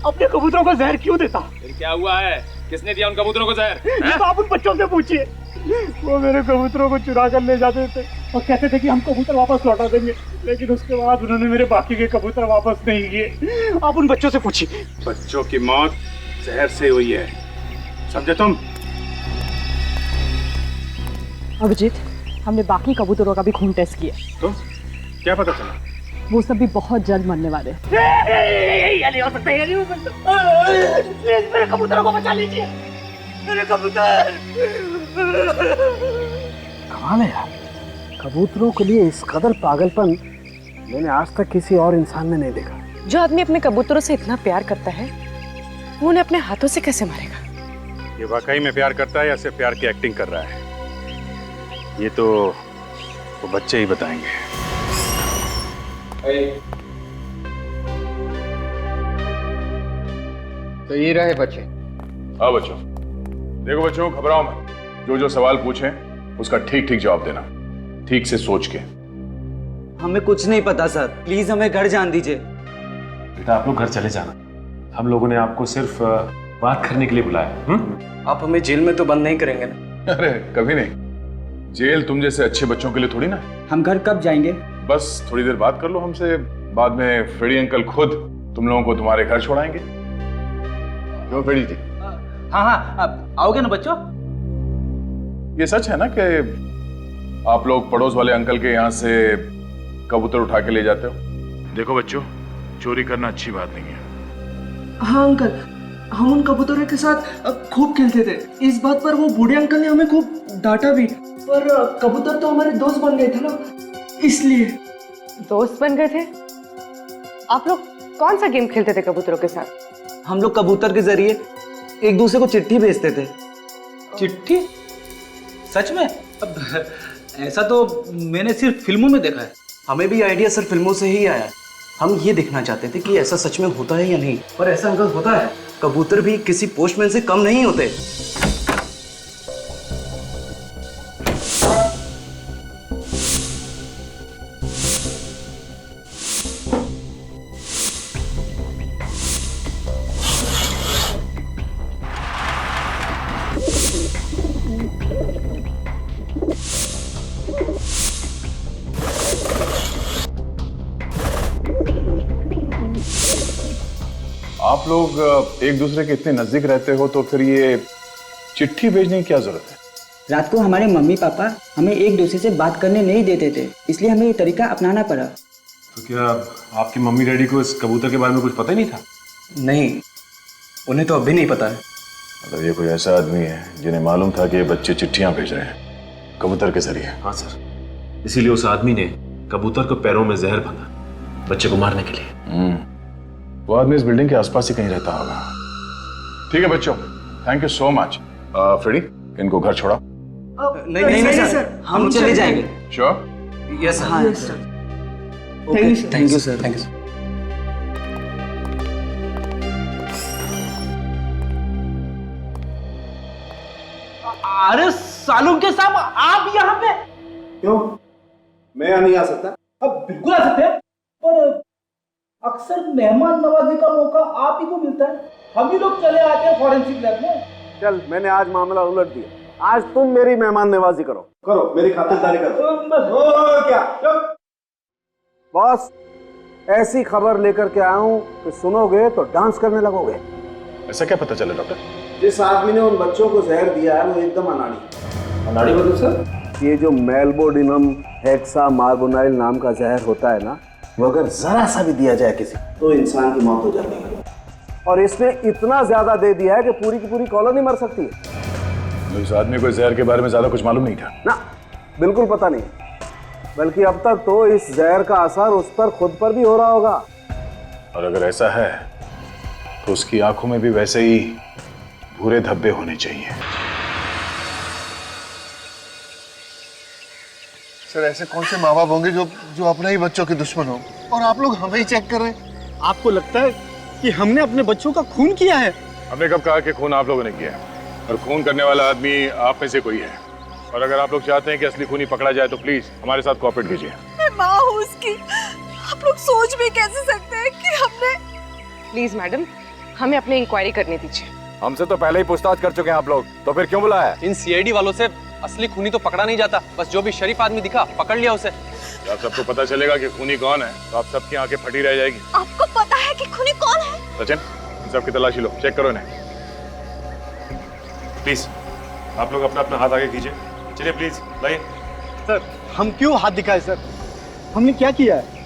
अपने कबूतरों को जहर क्यों देता? फिर क्या हुआ है? किसने दिया उन कबूतरों को जहर? तो आप उन बच्चों से पूछिए। वो मेरे कबूतरों को चुरा कर ले जाते थे और कहते थे कि हम कबूतर वापस लौटा देंगे, लेकिन उसके बाद उन्होंने मेरे बाकी के कबूतर वापस नहीं किए। आप उन बच्चों से पूछिए। बच्चों की मौत जहर से हुई है, समझे तुम? अभिजीत, हमने बाकी कबूतरों का भी खून टेस्ट किया। तो क्या पता चला? वो सब भी बहुत जल्द मरने वाले। मेरे कबूतरों को बचा लीजिए, मेरे कबूतर। कमाल है यार, कबूतरों के लिए इस कदर पागलपन मैंने आज तक किसी और इंसान में नहीं देखा। जो आदमी अपने कबूतरों से इतना प्यार करता है वो उन्हें अपने हाथों से कैसे मारेगा? ये वाकई में प्यार करता है या सिर्फ प्यार की एक्टिंग कर रहा है, ये तो वो बच्चे ही बताएंगे। तो ये रहे बच्चे। हाँ बच्चों, देखो बच्चों, घबराओ मत। जो सवाल पूछें उसका ठीक ठीक जवाब देना, ठीक से सोच के। हमें कुछ नहीं पता सर, प्लीज हमें घर जान दीजिए। बेटा आप लोग घर चले जाना, हम लोगों ने आपको सिर्फ बात करने के लिए बुलाया। आप हमें जेल में तो बंद नहीं करेंगे ना? अरे कभी नहीं, जेल तुम जैसे अच्छे बच्चों के लिए थोड़ी ना। हम घर कब जाएंगे? बस थोड़ी देर बात कर लो हमसे, बाद में फेड़ी अंकल खुद तुम लोगों को तुम्हारे घर छोड़ाएंगे। क्यों फेड़ी जी? हाँ हाँ, अब आओगे ना बच्चों? ये सच है ना कि आप लोग पड़ोस वाले अंकल के यहाँ से कबूतर उठा के ले जाते हो? देखो बच्चों, चोरी करना अच्छी बात नहीं है। हाँ अंकल, हम उन कबूतरों के साथ खूब खेलते थे। इस बात पर वो बूढ़े अंकल ने हमें खूब डांटा भी, पर कबूतर तो हमारे दोस्त बन गए थे ना, इसलिए। दोस्त बन गए थे? आप लोग कौन सा गेम खेलते थे कबूतरों के साथ? हम लोग कबूतर के जरिए एक दूसरे को चिट्ठी भेजते थे। चिट्ठी? सच में? अब ऐसा तो मैंने सिर्फ फिल्मों में देखा है। हमें भी आइडिया सर फिल्मों से ही आया। हम ये देखना चाहते थे कि ऐसा सच में होता है या नहीं, पर ऐसा अंकल होता है। कबूतर भी किसी पोस्टमैन से कम नहीं होते। आप लोग एक दूसरे के इतने नजदीक रहते हो तो फिर ये चिट्ठी भेजने की क्या जरूरत है? रात को हमारे मम्मी पापा हमें एक दूसरे से बात करने नहीं देते थे, इसलिए हमें ये तरीका अपनाना पड़ा। तो क्या आपकी मम्मी डैडी को इस कबूतर के बारे में कुछ पता ही नहीं था? नहीं, उन्हें तो अभी नहीं पता है। मतलब ये कोई ऐसा आदमी है जिन्हें मालूम था कि ये बच्चे चिट्ठियां भेज रहे हैं कबूतर के जरिए? हाँ सर, इसीलिए उस आदमी ने कबूतर को पैरों में जहर भरा बच्चे को मारने के लिए। वो आदमी इस बिल्डिंग के आसपास ही कहीं रहता होगा। ठीक है बच्चों, thank you so much. Freddy, इनको घर छोड़ा। नहीं सर, हम चले जाएंगे। श्योर? Yes sir. हाँ sir. Thank you sir. Thank you sir. अरे सालू के साहब, आप यहाँ पे? क्यों? मैं यहाँ नहीं आ सकता? अब बिल्कुल आ सकते हैं, पर अक्सर मेहमान नवाजी का मौका आप ही को मिलता है। हम ही लोग चले आते हैं फॉरेंसिक लैब में। चल, मैंने आज मामला उलट दिया। आज तुम मेरी मेहमान नवाजी करो, मेरी खातिरदारी करो। क्या बॉस, ऐसी खबर लेकर के आया हूँ कि सुनोगे तो डांस करने लगोगे। ऐसा क्या पता चला डॉक्टर? जिस आदमी ने उन बच्चों को जहर दिया है वो एकदम अनाड़ी। मतलब सर? ये जो मेल्बोडिनम हेक्सा मार्बोनाइल नाम का जहर होता है ना, वो अगर जरा सा भी दिया जाए किसी तो इंसान की मौत हो जाती है। और इसने इतना ज्यादा दे दिया है कि पूरी की पूरी कॉलोनी मर सकती है। इस आदमी को जहर के बारे में ज्यादा कुछ मालूम नहीं था ना? बिल्कुल पता नहीं, बल्कि अब तक तो इस जहर का असर उस पर खुद पर भी हो रहा होगा। और अगर ऐसा है तो उसकी आंखों में भी वैसे ही भूरे धब्बे होने चाहिए। सर, ऐसे कौन से माँ बाप होंगे जो अपने ही बच्चों के दुश्मन हो, और आप लोग हमें ही चेक कर रहे हैं? आपको लगता है कि हमने अपने बच्चों का खून किया है? हमने कब कहा कि खून आप लोगों ने किया है? और खून करने वाला आदमी आप में से कोई है। और अगर आप लोग चाहते हैं कि असली खूनी पकड़ा जाए तो प्लीज हमारे साथ कोऑपरेट कीजिए। मैं माँ हूँ उसकी, आप लोग सोच भी कैसे सकते हैं कि हमने। प्लीज मैडम, हमें अपनी इंक्वायरी करने दीजिए। हमसे तो पहले ही पूछताछ कर चुके हैं आप लोग, तो फिर क्यों बुलाया? इन सीआईडी वालों से असली खूनी तो पकड़ा नहीं जाता, बस जो भी शरीफ आदमी दिखा पकड़ लिया उसे। जब सबको पता चलेगा कि खूनी कौन है तो आप सबकी आंखें फटी रह जाएगी। आपको पता है कि खूनी कौन है? सचिन, इन सबकी तलाशी लो, चेक करो इन्हें। प्लीज आप लोग अपना अपना हाथ आगे कीजिए। चलिए प्लीज लाइए। सर, हम क्यों हाथ दिखाए सर? हमने क्या किया है?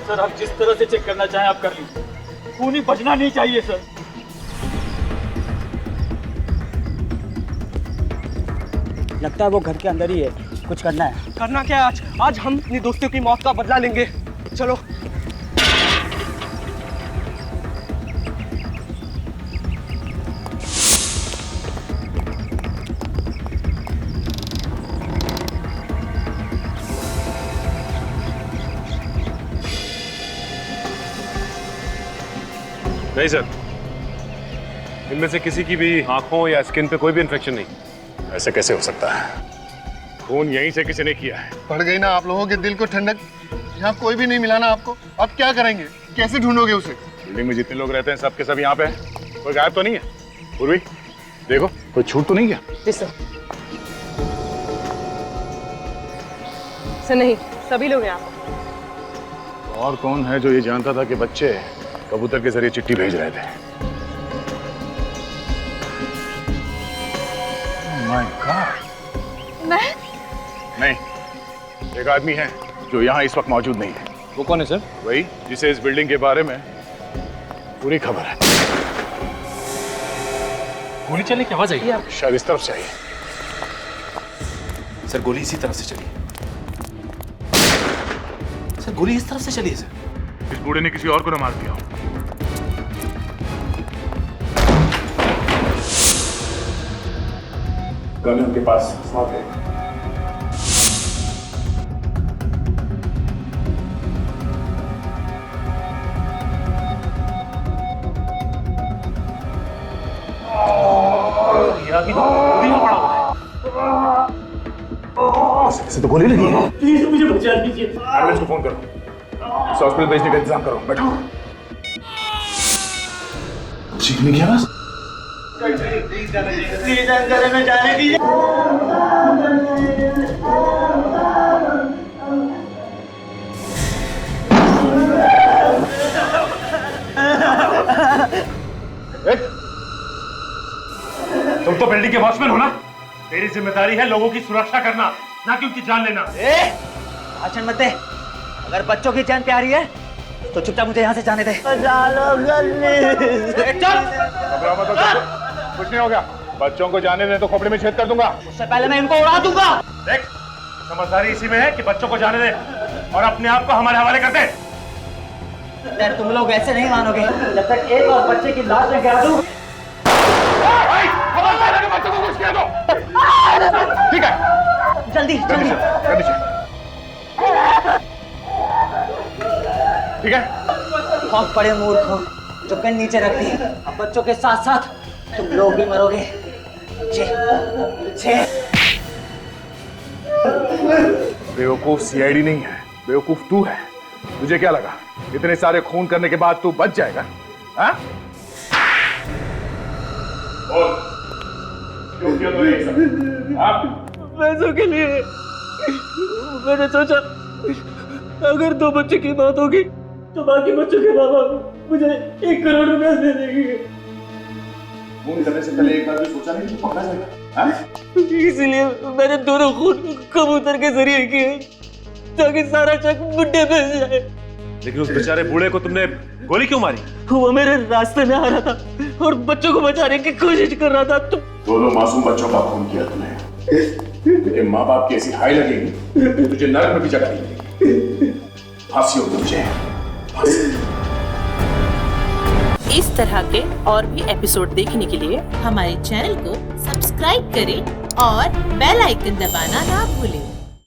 सर, आप जिस तरह से चेक करना चाहें आप कर लीजिए, खूनी बचना नहीं चाहिए सर। लगता है वो घर के अंदर ही है, कुछ करना है। करना क्या है? आज हम अपनी दोस्तों की मौत का बदला लेंगे। चलो। नहीं सर, इनमें से किसी की भी आंखों या स्किन पे कोई भी इन्फेक्शन नहीं। ऐसे कैसे हो सकता है? खून यहीं से किसी ने किया है। पड़ गई ना आप लोगों के दिल को ठंडक। यहाँ कोई भी नहीं मिला ना आपको? अब क्या करेंगे? कैसे ढूंढोगे उसे? बिल्डिंग में जितने लोग रहते हैं सबके सब यहाँ पे हैं। कोई गायब तो नहीं है? पूर्वी, देखो कोई छूट तो नहीं गया? जी सर। सर नहीं, सभी लोग यहाँ पर। और कौन है जो ये जानता था कि बच्चे कबूतर के जरिए चिट्ठी भेज रहे थे? My God. मैं? नहीं, एक आदमी है जो यहाँ इस वक्त मौजूद नहीं है। वो कौन है सर? वही जिसे इस बिल्डिंग के बारे में पूरी खबर है। गोली चलने की आवाज आई। शायद इस तरफ से आई। सर गोली इसी तरफ से चली। सर गोली इस तरफ से चली है सर। इस बूढ़े ने किसी और को न मार दिया हो। गन उनके पास साथ है। इसे तो गोली लगी है। प्लीज मुझे बचा दीजिए। एम्बुलेंस को फोन करो, इसे हॉस्पिटल भेजने का इंतजाम करो। बैठो। चीखने की आवाज? में जाने दीजिए। तुम तो बिल्डिंग के वॉचमैन हो ना? तेरी जिम्मेदारी है लोगों की सुरक्षा करना, ना कि उनकी जान लेना। भाषण मत दे। अगर बच्चों की जान प्यारी है तो चुपचाप मुझे यहाँ से जाने दे। कुछ नहीं हो गया। बच्चों को जाने दे तो खोपड़ी में छेद कर दूंगा। उससे पहले मैं इनको उड़ा दूंगा। देख, समझदारी इसी में है कि बच्चों को जाने दे और अपने आप को हमारे हवाले कर दे। तुम लोग ऐसे नहीं मानोगे जब तक एक और बच्चे की लाश न गिरा दूं। बच्चों को कुछ किया तो ठीक है। जल्दी जल्दी ठीक है। बहुत बड़े मूर्ख हो जो गन नीचे रख दी। अब बच्चों के साथ साथ तुम लोग भी मरोगे। बेवकूफ सीआईडी नहीं है, बेवकूफ तू है। तुझे क्या लगा इतने सारे खून करने के बाद तू बच जाएगा? हाँ? क्यों किया तूने ये सब? पैसों के लिए। मैंने सोचा अगर 2 बच्चे की मौत होगी तो बाकी बच्चों के बाबा मुझे 1 करोड़ रुपए दे देंगे। खून करने से पहले एक बार भी सोचा नहीं कि पकड़ा जाएगा? हाँ? इसलिए मैंने दोनों खून कबूतर के जरिए किए ताकि सारा शक बुड्ढे पे जाए। लेकिन उस बेचारे बूढ़े को तुमने गोली क्यों मारी? वो मेरे रास्ते में आ रहा था और बच्चों को बचाने की कोशिश कर रहा था। दोनों मासूम बच्चों का खून किया तूने। तेरे माँ बाप की ऐसी हाय लगेगी तुझे नरक में भी जगह नहीं मिलेगी। फांसी होगी तुझे। इस तरह के और भी एपिसोड देखने के लिए हमारे चैनल को सब्सक्राइब करें और बेल आइकन दबाना ना भूलें।